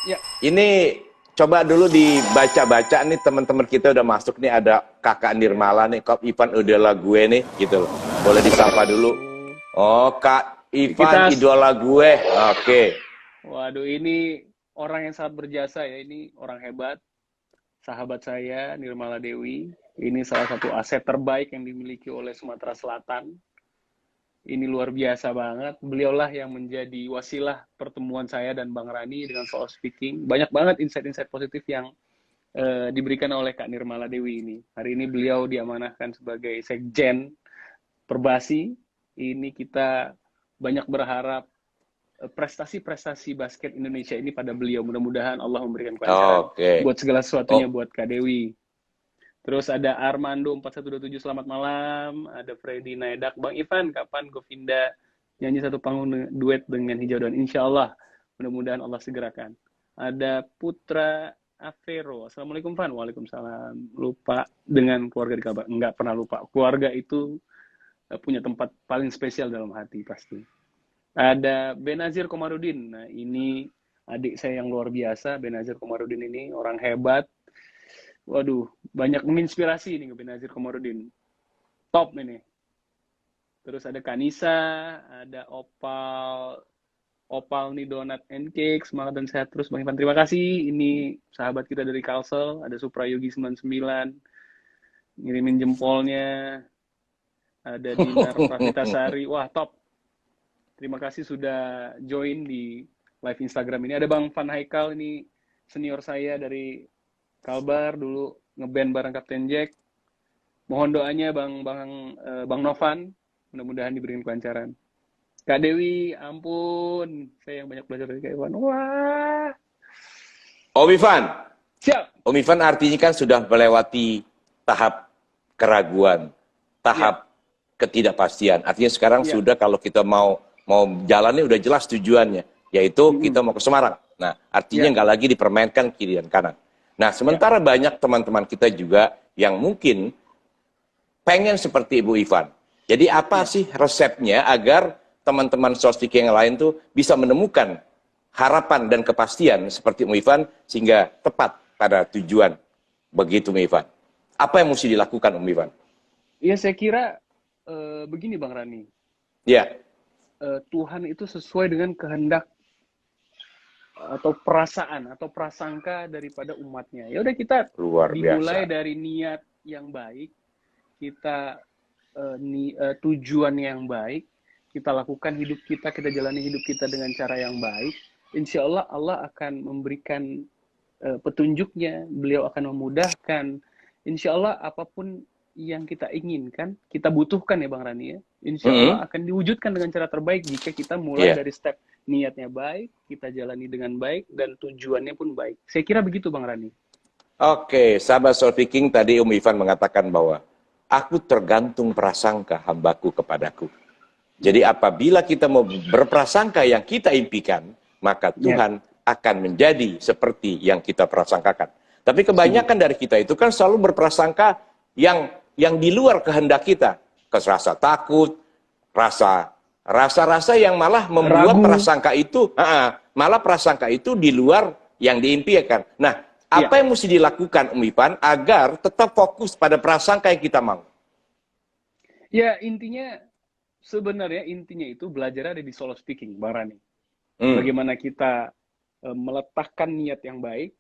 Ya, ini coba dulu dibaca-baca nih teman-teman kita udah masuk nih, ada Kakak Nirmala nih, Kak Ivan idola gue nih gitu loh. Boleh disapa dulu. waduh. Oh, Kak Ivan Kita, idola gue. Oke. waduh, ini orang yang sangat berjasa ya. Ini orang hebat. Sahabat saya, Nirmala Dewi. Ini salah satu aset terbaik yang dimiliki oleh Sumatera Selatan. Ini luar biasa banget. Beliaulah yang menjadi wasilah pertemuan saya dan Bang Rani dengan soal speaking. Banyak banget insight-insight positif yang diberikan oleh Kak Nirmala Dewi ini. Hari ini beliau diamanahkan sebagai Sekjen Perbasi. Ini kita banyak berharap prestasi-prestasi basket Indonesia ini pada beliau. Mudah-mudahan Allah memberikan kelancaran buat segala sesuatunya buat Kak Dewi. Terus ada Armando 4127, selamat malam. Ada Freddy Naedak, Bang Ivan, kapan Govinda nyanyi satu panggung duet dengan Hijau Daun? Insya Allah, mudah-mudahan Allah segerakan. Ada Putra Avero, Assalamualaikum Van. Waalaikumsalam. Lupa dengan keluarga di Kalbar? Enggak pernah lupa. Keluarga itu punya tempat paling spesial dalam hati pasti. Ada Benazir Komarudin. Nah, ini adik saya yang luar biasa. Benazir Komarudin ini orang hebat. Waduh, banyak menginspirasi nih Benazir Komarudin. Top ini. Terus ada Kanisa, ada Opal nih Donat and Cake, semangat dan sehat terus Bang Ivan. Terima kasih. Ini sahabat kita dari Kalsel, ada Suprayogi 99, ngirimin jempolnya. Ada Dinar Pravitasari. Wah, top. Terima kasih sudah join di live Instagram ini. Ada Bang Van Haikal, ini senior saya dari Kalbar, dulu ngeband bareng Kapten Jack. Mohon doanya Bang Novan, mudah-mudahan diberikan kelancaran. Kak Dewi, ampun, saya yang banyak belajar dari Kak Ivan. Wah. Om Ivan. Siap. Om Ivan artinya kan sudah melewati tahap keraguan, tahap ketidakpastian. Artinya sekarang sudah kalau kita mau jalannya udah jelas tujuannya, yaitu kita mau ke Semarang. Nah, artinya nggak lagi dipermainkan kiri dan kanan. Nah, sementara banyak teman-teman kita juga yang mungkin pengen seperti Ibu Ivan. Jadi apa sih resepnya agar teman-teman sostik yang lain tuh bisa menemukan harapan dan kepastian seperti Ibu Ivan sehingga tepat pada tujuan. Begitu Ibu Ivan. Apa yang mesti dilakukan Ibu Ivan? Iya, saya kira begini Bang Rani. Ya. Tuhan itu sesuai dengan kehendak atau perasaan atau prasangka daripada umatnya. Ya udah kita dimulai dari niat yang baik, kita tujuan yang baik, kita lakukan hidup kita jalani hidup kita dengan cara yang baik. Insya Allah Allah akan memberikan petunjuknya, beliau akan memudahkan. Insya Allah apapun yang kita inginkan, kita butuhkan ya Bang Rani ya. Insya Allah akan diwujudkan dengan cara terbaik jika kita mulai dari step niatnya baik, kita jalani dengan baik, dan tujuannya pun baik. Saya kira begitu Bang Rani. Oke, sahabat Soul Speaking, tadi Om Ivan mengatakan bahwa aku tergantung prasangka hambaku kepadaku. Jadi apabila kita mau berprasangka yang kita impikan, maka Tuhan akan menjadi seperti yang kita prasangkakan. Tapi kebanyakan dari kita itu kan selalu berprasangka yang di luar kehendak kita. Rasa takut, rasa-rasa yang malah membuat prasangka itu, malah prasangka itu di luar yang diimpikan. Nah, apa yang mesti dilakukan Om Ivan agar tetap fokus pada prasangka yang kita mau? Ya, sebenarnya intinya itu belajar ada di solo speaking, Bang Rani. Bagaimana kita meletakkan niat yang baik,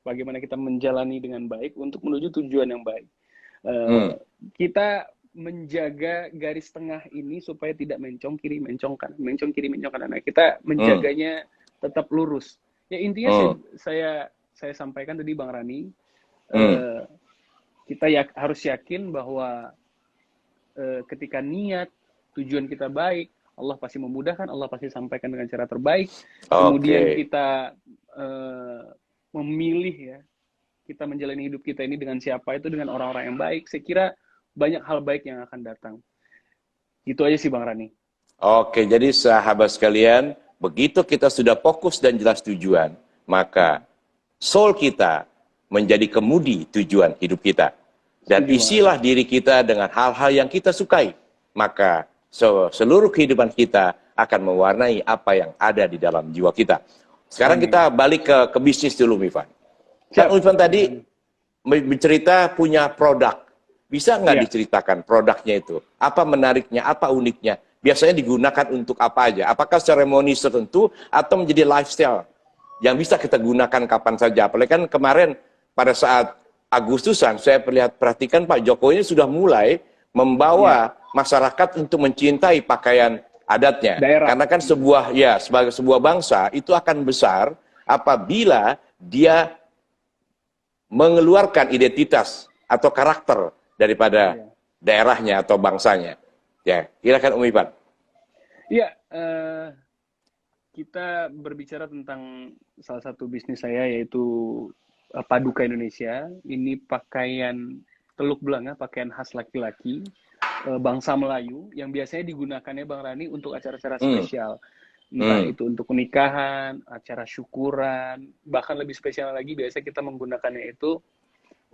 bagaimana kita menjalani dengan baik untuk menuju tujuan yang baik. Kita menjaga garis tengah ini supaya tidak mencong kiri, mencong kanan, mencong kiri, mencong kanan. Nah, kita menjaganya tetap lurus. Ya intinya saya sampaikan tadi Bang Rani, kita harus yakin bahwa ketika niat, tujuan kita baik, Allah pasti memudahkan, Allah pasti sampaikan dengan cara terbaik. Kemudian kita memilih ya, kita menjalani hidup kita ini dengan siapa itu, dengan orang-orang yang baik. Saya kira banyak hal baik yang akan datang. Itu aja sih Bang Rani. Oke, jadi sahabat sekalian, begitu kita sudah fokus dan jelas tujuan, maka soul kita menjadi kemudi tujuan hidup kita. Dan isilah diri kita dengan hal-hal yang kita sukai. Maka seluruh kehidupan kita akan mewarnai apa yang ada di dalam jiwa kita. Sekarang kita balik ke bisnis dulu, Ivan. Kan Ivan tadi bercerita punya produk. Bisa nggak diceritakan produknya itu? Apa menariknya, apa uniknya? Biasanya digunakan untuk apa aja? Apakah seremoni tertentu atau menjadi lifestyle yang bisa kita gunakan kapan saja? Apalagi kan kemarin pada saat Agustusan, saya perhatikan Pak Jokowi ini sudah mulai membawa masyarakat untuk mencintai pakaian adatnya. Karena kan sebagai sebuah bangsa itu akan besar apabila dia mengeluarkan identitas atau karakter daripada Iya. daerahnya atau bangsanya. Ya, silakan Umi Ipan. Iya, kita berbicara tentang salah satu bisnis saya yaitu Paduka Indonesia. Ini pakaian Teluk Belanga, pakaian khas laki-laki bangsa Melayu yang biasanya digunakannya Bang Rani untuk acara-acara spesial. Entah itu untuk nikahan, acara syukuran, bahkan lebih spesial lagi biasanya kita menggunakannya itu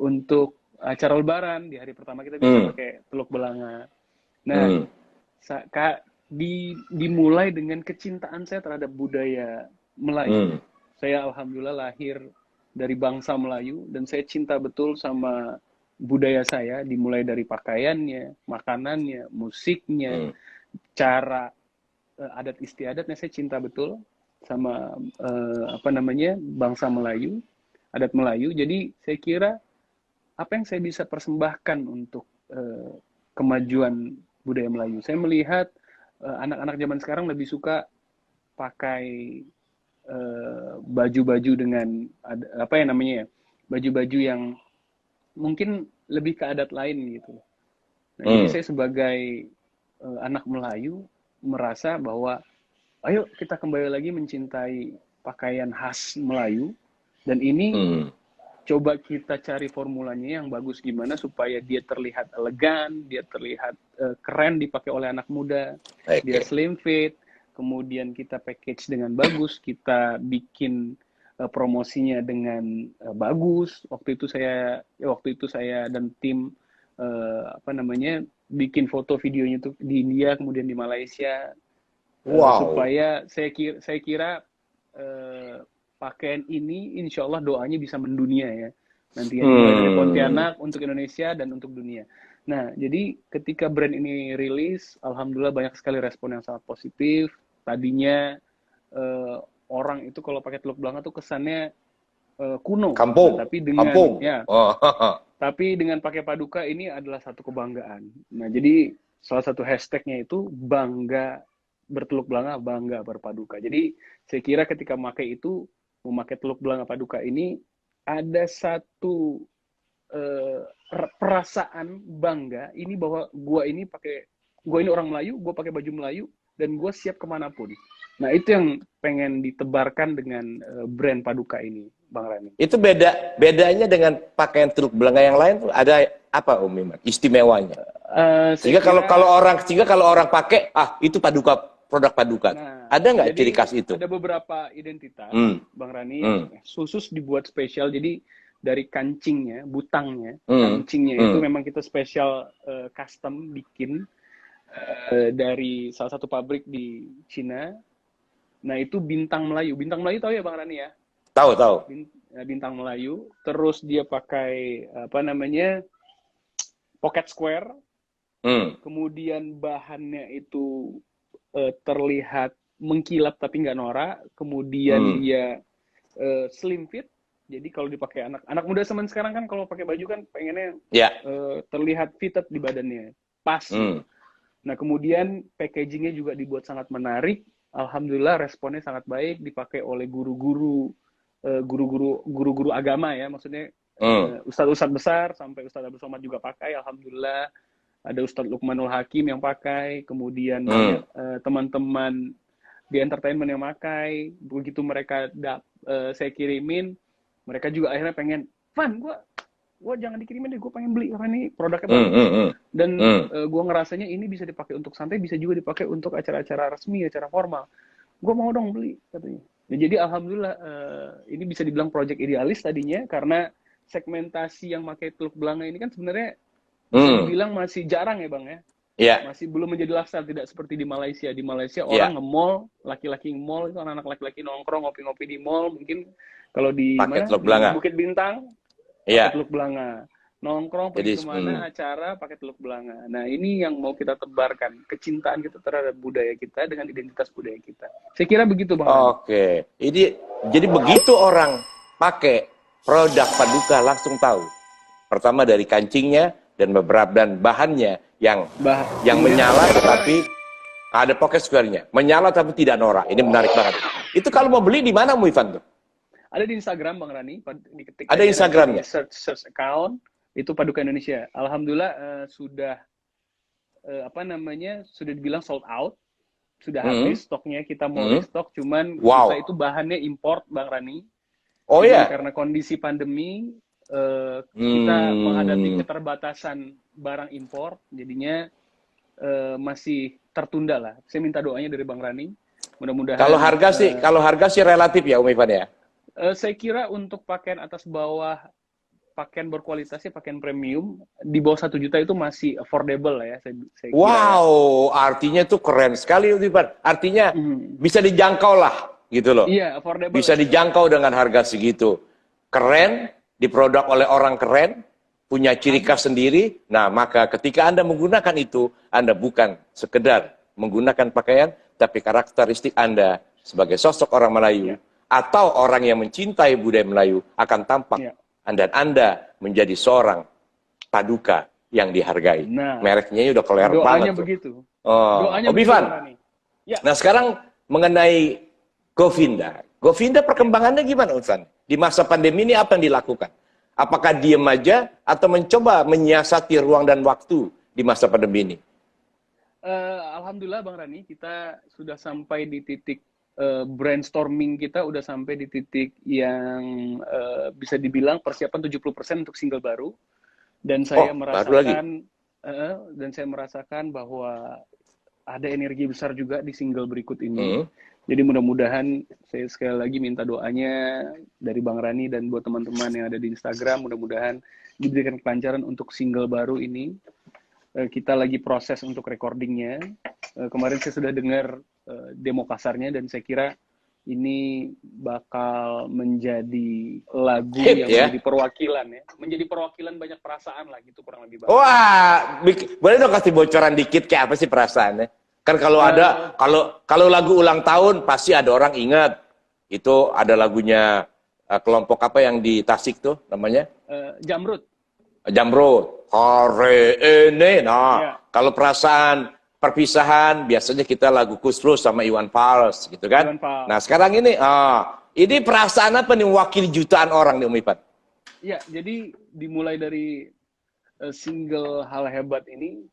untuk acara lebaran. Di hari pertama kita bisa pakai Teluk Belanga. Nah, dimulai dengan kecintaan saya terhadap budaya Melayu. Saya alhamdulillah lahir dari bangsa Melayu dan saya cinta betul sama budaya saya, dimulai dari pakaiannya, makanannya, musiknya, cara adat istiadatnya. Saya cinta betul sama bangsa Melayu, adat Melayu. Jadi saya kira apa yang saya bisa persembahkan untuk kemajuan budaya Melayu. Saya melihat anak-anak zaman sekarang lebih suka pakai baju-baju dengan baju-baju yang mungkin lebih ke adat lain gitu. Nah, jadi saya sebagai anak Melayu merasa bahwa ayo kita kembali lagi mencintai pakaian khas Melayu dan ini coba kita cari formulanya yang bagus gimana supaya dia terlihat elegan, dia terlihat keren dipakai oleh anak muda, dia slim fit, kemudian kita package dengan bagus, kita bikin promosinya dengan bagus. Waktu itu saya dan tim bikin foto videonya tuh di India, kemudian di Malaysia. Supaya saya kira pakaian ini insya Allah doanya bisa mendunia ya. Nantinya dari Pontianak untuk Indonesia dan untuk dunia. Nah, jadi ketika brand ini rilis, alhamdulillah banyak sekali respon yang sangat positif. Tadinya orang itu kalau pakai Teluk Belanga tuh kesannya kuno. Kampung. Tapi dengan pakai Paduka ini adalah satu kebanggaan. Nah, jadi salah satu hashtagnya itu bangga berteluk Belanga, bangga berpaduka. Jadi saya kira ketika memakai Teluk Belanga Paduka ini ada satu perasaan bangga ini bahwa gua ini orang Melayu, gua pakai baju Melayu dan gua siap kemanapun. Nah, itu yang pengen ditebarkan dengan brand Paduka ini, Bang Rani. Itu bedanya dengan pakaian Teluk Belanga yang lain tuh ada apa, Om Iman? Istimewanya. Sehingga kalau orang pakai, itu Paduka, produk Paduka. Nah, ada nggak ciri khas itu? Ada beberapa identitas, Bang Rani, khusus dibuat spesial. Jadi dari kancingnya, butangnya, kancingnya itu memang kita spesial custom bikin dari salah satu pabrik di Cina. Nah, itu bintang Melayu. Bintang Melayu tahu ya Bang Rani ya? Tahu. Bintang Melayu. Terus dia pakai pocket square. Kemudian bahannya itu terlihat mengkilap tapi nggak norak. Kemudian dia slim fit. Jadi kalau dipakai anak muda zaman sekarang kan kalau pakai baju kan pengennya terlihat fitted di badannya. Pas. Nah, kemudian packagingnya juga dibuat sangat menarik. Alhamdulillah responnya sangat baik, dipakai oleh guru-guru agama ya, maksudnya ustadz-ustadz besar sampai Ustadz Abdul Somad juga pakai. Alhamdulillah ada Ustadz Lukmanul Hakim yang pakai, kemudian teman-teman di entertainment yang pakai. Begitu mereka saya kirimin, mereka juga akhirnya pengen, Van, gue jangan dikirimin deh, gue pengen beli karena ini produknya bagus. Dan gue ngerasanya ini bisa dipakai untuk santai, bisa juga dipakai untuk acara-acara resmi, acara formal. Gue mau dong beli katanya. Nah, jadi alhamdulillah ini bisa dibilang project idealis tadinya karena segmentasi yang pakai Teluk Belanga ini kan sebenarnya bisa dibilang masih jarang ya Bang ya. Masih belum menjadi lifestyle, tidak seperti di Malaysia. Di Malaysia orang nge-mall, laki-laki nge-mall itu anak-anak laki-laki nongkrong ngopi-ngopi di mall. Mungkin kalau di Bukit Bintang pakai Teluk Belanga, nongkrong pergi kemana acara pakai Teluk Belanga. Nah, ini yang mau kita tebarkan, kecintaan kita terhadap budaya kita dengan identitas budaya kita. Saya kira begitu Bang. Oke, jadi begitu orang pakai produk Paduka langsung tahu. Pertama dari kancingnya dan bahannya yang menyala tetapi ada pocket square-nya, menyala tapi tidak norak. Ini menarik banget. Itu kalau mau beli di mana, Mu Ivan tuh? Ada di Instagram Bang Rani, diketik Ada aja nanti di Instagramnya? search account itu Paduka Indonesia. Alhamdulillah sudah sudah dibilang sold out, sudah Hmm, habis stoknya. Kita mau hmm. restock, cuman kita itu Wow. bahannya import Bang Rani. Oh Cuman ya. karena kondisi pandemi kita menghadapi Hmm. keterbatasan barang impor, jadinya masih tertunda lah. Saya minta doanya dari Bang Rani. Mudah-mudahan Kalau harga sih relatif ya, Om Ivan ya. saya kira untuk pakaian atas bawah, pakaian berkualitas ya, pakaian premium di bawah 1 juta itu masih affordable lah ya, saya kira ya. Wow, artinya tuh keren sekali, Om Ivan. Artinya Mhm. bisa dijangkau lah, gitu loh. Iya, affordable Bisa lah istilahnya. dijangkau dengan harga segitu. Keren, diproduk oleh orang keren, punya ciri Ada. khas sendiri. Nah, maka ketika Anda menggunakan itu, Anda bukan sekedar menggunakan pakaian, tapi karakteristik Anda sebagai sosok orang Melayu Ya, atau orang yang mencintai budaya Melayu akan tampak. ya. Dan Anda menjadi seorang paduka yang dihargai. Nah, Mereknya udah keler doanya banget tuh. begitu. Oh, Doanya Om begitu Ivan. Bang Rani. Ya, Nah, sekarang mengenai Govinda. Govinda ya. perkembangannya gimana, Ustaz? Di masa pandemi ini apa yang dilakukan? Apakah diem aja atau mencoba menyiasati ruang dan waktu di masa pandemi ini? Alhamdulillah Bang Rani, kita sudah sampai di titik brainstorming, kita udah sampai di titik yang bisa dibilang persiapan 70% untuk single baru. Dan saya Oh, baru lagi. merasakan bahwa ada energi besar juga di single berikut ini. Hmm. Jadi mudah-mudahan, saya sekali lagi minta doanya dari Bang Rani dan buat teman-teman yang ada di Instagram, mudah-mudahan diberikan kelancaran untuk single baru ini. Kita lagi proses untuk recordingnya. Kemarin saya sudah dengar demo kasarnya, dan saya kira ini bakal menjadi lagu Hit yang ya. menjadi perwakilan ya, menjadi perwakilan banyak perasaan lah gitu kurang lebih Bang. Wah, boleh dong kasih bocoran dikit kayak apa sih perasaannya? Kan kalau ada, kalau lagu ulang tahun pasti ada orang ingat. Itu ada lagunya kelompok apa yang di Tasik tuh namanya? Jamrut. Jamrut. Hari ini. Nah, Ya, kalau perasaan perpisahan biasanya kita lagu Kusrus sama Iwan Fals gitu kan. Iwan Fals. Nah, sekarang ini perasaan apa nih mewakili jutaan orang nih Om Ipan? Ya, jadi dimulai dari single Hal Hebat ini.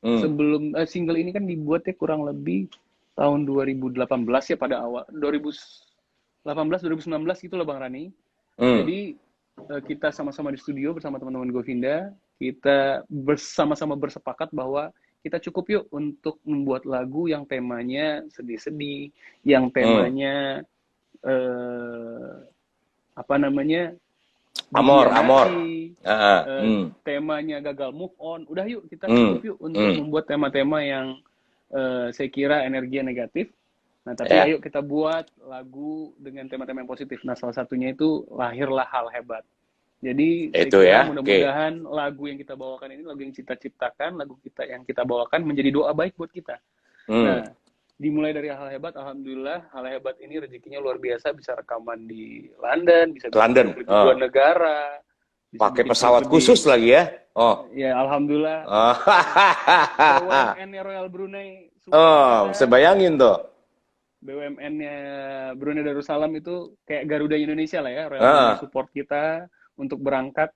Sebelum single ini kan dibuatnya kurang lebih tahun 2018 ya, pada awal 2018 2019 gitu loh Bang Rani. Jadi kita sama-sama di studio bersama teman-teman Govinda, kita bersama-sama bersepakat bahwa kita cukup yuk untuk membuat lagu yang temanya sedih-sedih, yang temanya Amor. dikhianati, temanya gagal move on. Udah yuk, kita cukup yuk untuk membuat tema-tema yang saya kira energinya negatif. Nah, tapi ayo kita buat lagu dengan tema-tema yang positif. Nah, salah satunya itu lahirlah Hal Hebat. Jadi saya Itu kira ya. mudah-mudahan lagu yang kita bawakan ini, lagu yang kita ciptakan, lagu kita yang kita bawakan menjadi doa baik buat kita. Nah, dimulai dari Hal Hebat, alhamdulillah Hal Hebat ini rezekinya luar biasa, bisa rekaman di London, bisa bikin klip di 2 negara, bisa pakai bikin pesawat klip khusus lagi ya. Oh. Ya, alhamdulillah. BUMN-nya Royal Brunei bisa bayangin tuh. BUMN-nya Brunei Darussalam itu kayak Garuda Indonesia lah ya, Royal Brunei support kita untuk berangkat.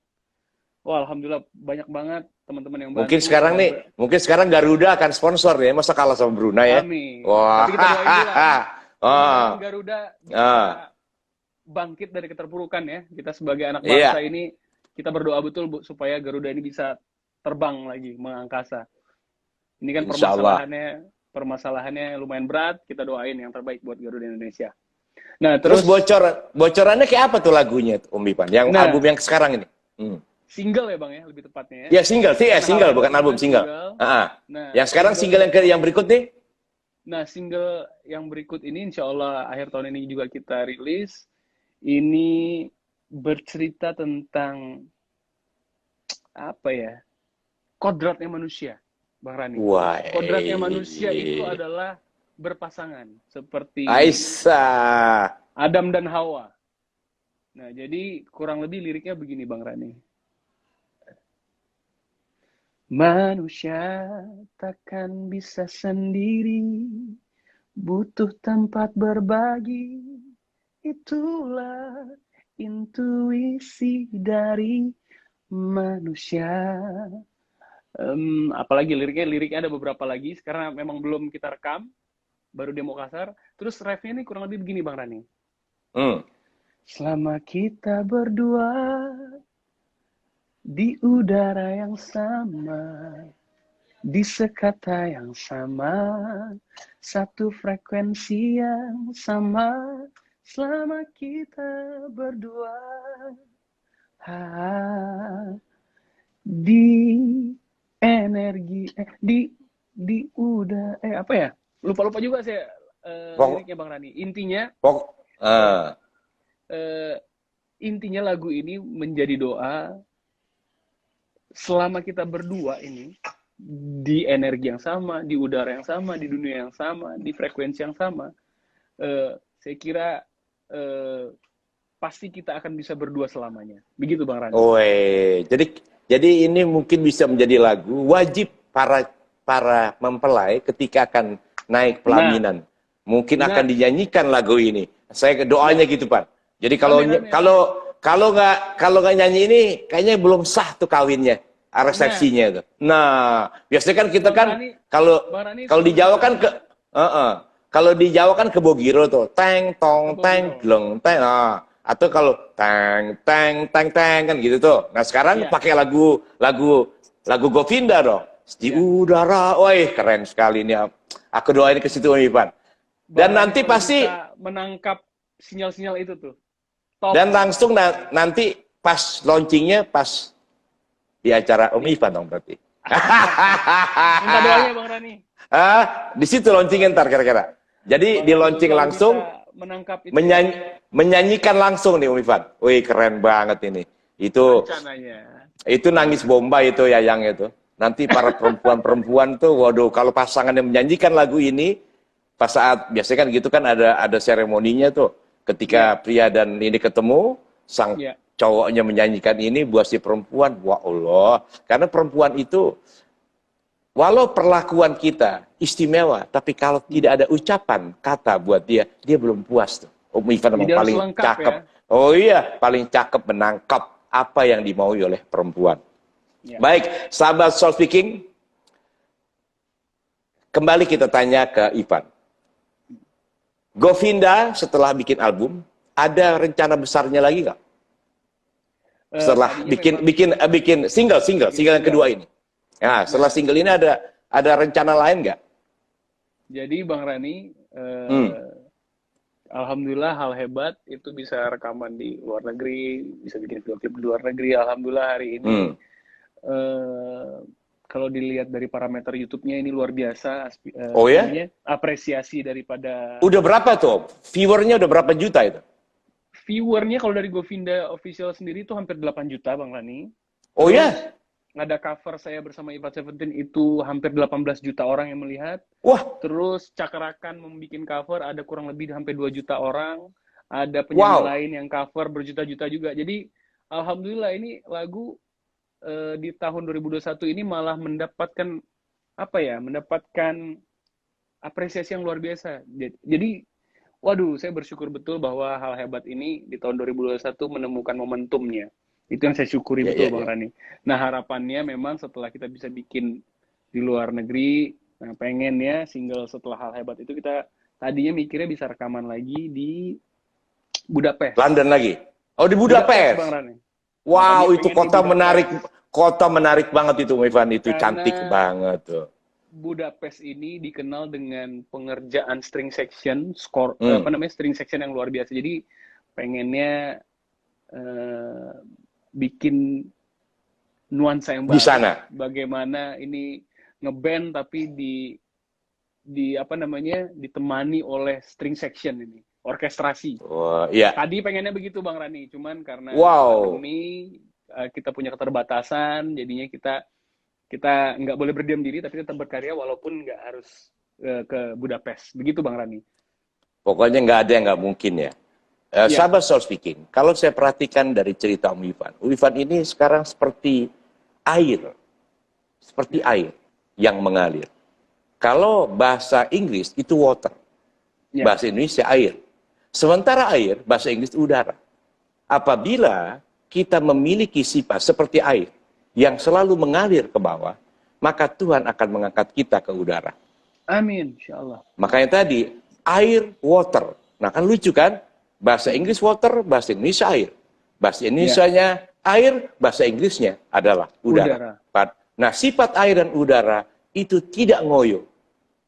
Wah, alhamdulillah banyak banget teman-teman yang bantu. Mungkin sekarang Garuda akan sponsor ya, masa kalah sama Brunei ya. Amin. Wah. Tapi kita doain dulu lah. Mudah-mudahan Garuda bisa bangkit dari keterpurukan ya. Kita sebagai anak bangsa ini, kita berdoa betul supaya Garuda ini bisa terbang lagi, mengangkasa. Ini kan permasalahannya lumayan berat. Kita doain yang terbaik buat Garuda Indonesia. Nah, terus bocorannya kayak apa tuh lagunya, Om Ipan? Yang album yang sekarang ini? Single ya Bang ya, lebih tepatnya Ya ya. single bukan album, single. Nah, yang sekarang single yang berikut nih? Nah, single yang berikut ini insya Allah akhir tahun ini juga kita rilis. Ini bercerita tentang apa ya? Kodratnya manusia, Bang Rani. Kodratnya manusia itu adalah berpasangan, seperti Aisyah, Adam dan Hawa. Nah, jadi kurang lebih liriknya begini Bang Rani. Manusia takkan bisa sendiri, butuh tempat berbagi, itulah intuisi dari manusia. Apalagi liriknya ada beberapa lagi, karena memang belum kita rekam, baru demo kasar. Terus refnya ini kurang lebih begini Bang Rani. Hmm. Selama kita berdua di udara yang sama, di sekata yang sama, satu frekuensi yang sama, selama kita berdua di energi di udah apa ya, lupa juga saya liriknya Bang Rani. Intinya lagu ini menjadi doa selama kita berdua ini di energi yang sama, di udara yang sama, di dunia yang sama, di frekuensi yang sama. Saya kira pasti kita akan bisa berdua selamanya. Begitu Bang Rani. Jadi ini mungkin bisa menjadi lagu wajib para mempelai ketika akan naik pelaminan. Mungkin akan dinyanyikan lagu ini. Saya doanya gitu, Pak. Jadi kalau nggak nyanyi ini kayaknya belum sah tuh kawinnya, resepsinya itu. Nah, biasanya kan kita kan kalau di Jawa kan kalau di Jawa kan ke Bogiro tuh, teng tong teng gleng teng. Atau kalau teng teng teng teng kan gitu tuh. Nah, sekarang pakai lagu Govinda dong. Di udara. Woi, keren sekali ini. Aku doain ke situ Ivan. Dan nanti pasti menangkap sinyal-sinyal itu tuh. Top. Dan langsung nanti pas launchingnya pas di acara Om Ivan dong berarti. Minta doanya Bang Rani. Di situ launchingnya ntar kira-kira. Jadi di launching langsung menangkap itu menyanyikan langsung nih Om Ivan. Wih keren banget ini. Itu nangis Bombay itu Yayang itu. Nanti para perempuan-perempuan tuh, waduh kalau pasangan yang menyanyikan lagu ini pas saat biasanya kan gitu kan ada seremoninya tuh. Ketika pria dan ini ketemu, sang cowoknya menyanyikan ini buat si perempuan, wah Allah. Karena perempuan itu, walau perlakuan kita istimewa, tapi kalau tidak ada ucapan kata buat dia belum puas tuh. Om Ivan memang paling cakep. Ya? Oh iya, paling cakep menangkap apa yang dimaui oleh perempuan. Ya. Baik, sahabat Soul Speaking, kembali kita tanya ke Ivan. Govinda setelah bikin album, ada rencana besarnya lagi nggak? Setelah bikin single yang kedua ini. Nah, setelah single ini ada rencana lain nggak? Jadi Bang Rani, alhamdulillah hal hebat itu bisa rekaman di luar negeri, bisa bikin video klip di luar negeri. Alhamdulillah hari ini. Kalau dilihat dari parameter YouTube-nya ini luar biasa. Oh ya? Apresiasi daripada... Udah berapa tuh? Viewernya udah berapa juta itu? Viewernya kalau dari Govinda Official sendiri itu hampir 8 juta Bang Rani. Oh ya? Ada cover saya bersama Ivan Seventeen itu hampir 18 juta orang yang melihat. Wah. Terus Cakrakan membuat cover ada kurang lebih hampir 2 juta orang. Ada penyanyi lain yang cover berjuta-juta juga. Jadi alhamdulillah ini lagu di tahun 2021 ini malah mendapatkan apresiasi yang luar biasa. Jadi waduh, saya bersyukur betul bahwa hal hebat ini di tahun 2021 menemukan momentumnya. Itu yang saya syukuri betul Bang Rani. Nah, harapannya memang setelah kita bisa bikin di luar negeri, nah pengennya single setelah hal hebat itu kita tadinya mikirnya bisa rekaman lagi di Budapest. London lagi. Oh, di Budapest. Bang Rani. Wow, itu kota menarik banget itu, Ivan. Itu karena cantik banget tuh. Budapest ini dikenal dengan pengerjaan string section, string section yang luar biasa. Jadi pengennya bikin nuansa yang baru. Di sana. Bagaimana ini ngeband tapi ditemani oleh string section ini, orkestrasi. Tadi pengennya begitu Bang Rani, cuman karena pandemi kita punya keterbatasan, jadinya kita nggak boleh berdiam diri, tapi tetap berkarya walaupun nggak harus ke Budapest. Begitu Bang Rani. Pokoknya nggak ada yang nggak mungkin ya. Sahabat Soul Speaking, kalau saya perhatikan dari cerita Om Ivan ini sekarang seperti air yang mengalir. Kalau bahasa Inggris itu water, bahasa Indonesia air. Sementara air, bahasa Inggris udara. Apabila kita memiliki sifat seperti air yang selalu mengalir ke bawah, maka Tuhan akan mengangkat kita ke udara. Amin, insya Allah. Makanya tadi, air, water. Nah kan lucu kan? Bahasa Inggris water, bahasa Indonesia air. Bahasa Indonesianya air, bahasa Inggrisnya adalah udara. Nah sifat air dan udara itu tidak ngoyo.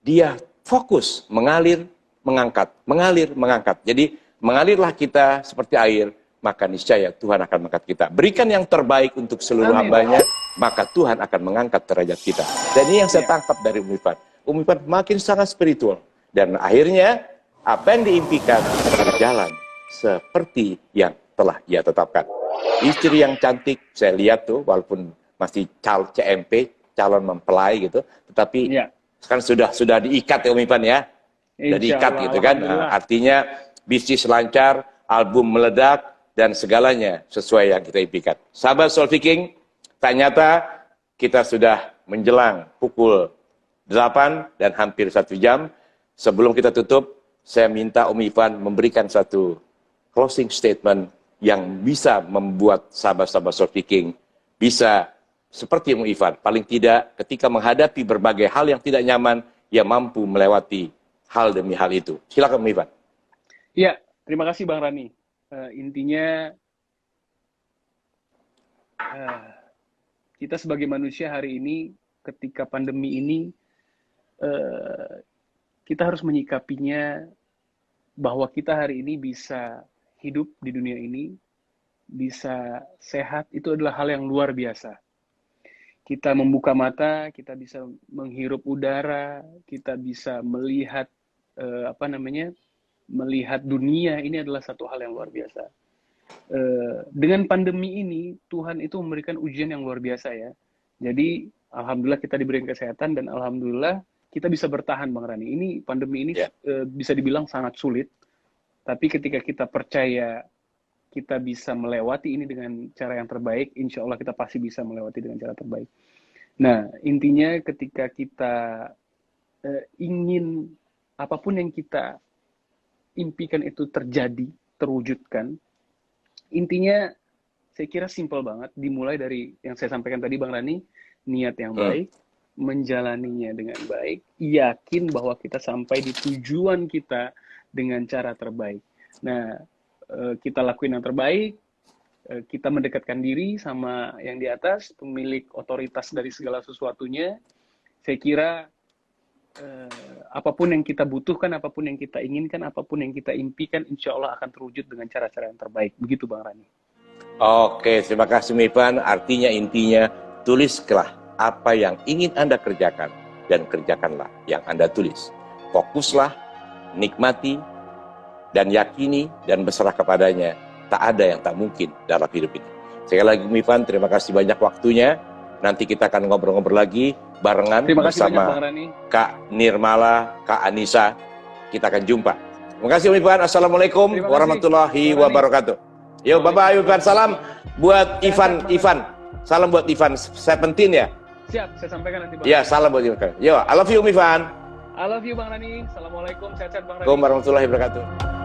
Dia fokus, mengalir, mengangkat. Mengalir, mengangkat. Jadi mengalirlah kita seperti air, maka niscaya Tuhan akan mengangkat kita. Berikan yang terbaik untuk seluruh hambanya, maka Tuhan akan mengangkat derajat kita. Dan ini yang saya tangkap dari Umi Ivan. Umi Ivan makin sangat spiritual. Dan akhirnya, apa yang diimpikan berjalan seperti yang telah ia tetapkan. Istri yang cantik, saya lihat tuh, walaupun masih CMP, calon mempelai gitu, tetapi kan sudah diikat ya Umi Ivan ya. Sudah diikat gitu kan. Nah, artinya bisnis lancar, album meledak, dan segalanya sesuai yang kita impikan. Sahabat Soul Viking, ternyata kita sudah menjelang pukul 8 dan hampir 1 jam. Sebelum kita tutup, saya minta Umi Ivan memberikan satu closing statement yang bisa membuat sahabat-sahabat Soul Viking bisa seperti Umi Ivan. Paling tidak ketika menghadapi berbagai hal yang tidak nyaman, ia mampu melewati hal demi hal itu. Silakan Umi Ivan. Iya, terima kasih Bang Rani. Intinya kita sebagai manusia hari ini ketika pandemi ini kita harus menyikapinya bahwa kita hari ini bisa hidup di dunia ini, bisa sehat, itu adalah hal yang luar biasa. Kita membuka mata, kita bisa menghirup udara, kita bisa melihat melihat dunia, ini adalah satu hal yang luar biasa. Dengan pandemi ini, Tuhan itu memberikan ujian yang luar biasa ya. Jadi, alhamdulillah kita diberikan kesehatan dan alhamdulillah kita bisa bertahan, Bang Rani. Ini pandemi ini bisa dibilang sangat sulit, tapi ketika kita percaya kita bisa melewati ini dengan cara yang terbaik, insya Allah kita pasti bisa melewati dengan cara terbaik. Nah, intinya ketika kita ingin apapun yang kita impikan itu terjadi, terwujudkan, intinya saya kira simpel banget, dimulai dari yang saya sampaikan tadi Bang Rani, niat yang baik, menjalaninya dengan baik, yakin bahwa kita sampai di tujuan kita dengan cara terbaik. Nah, kita lakuin yang terbaik, kita mendekatkan diri sama yang di atas, pemilik otoritas dari segala sesuatunya. Saya kira apapun yang kita butuhkan, apapun yang kita inginkan, apapun yang kita impikan, insya Allah akan terwujud dengan cara-cara yang terbaik. Begitu Bang Rani. Oke, terima kasih Ivan. Artinya intinya, tulislah apa yang ingin Anda kerjakan dan kerjakanlah yang Anda tulis. Fokuslah, nikmati, dan yakini dan berserah kepadanya. Tak ada yang tak mungkin dalam hidup ini. Sekali lagi Ivan, terima kasih banyak waktunya. Nanti kita akan ngobrol-ngobrol lagi barengan bersama Kak Nirmala, Kak Anissa. Kita akan jumpa. Terima kasih Ivan. Assalamualaikum warahmatullahi wabarakatuh. Yo, bye-bye Ivan. Salam buat Ivan. Salam buat Ivan 17 ya. Siap, saya sampaikan nanti Bang. Ya, salam buat Ivan. Yo, I love you Ivan. I love you Bang Rani. Assalamualaikum, sehat-sehat Bang Rani. Assalamualaikum warahmatullahi wabarakatuh.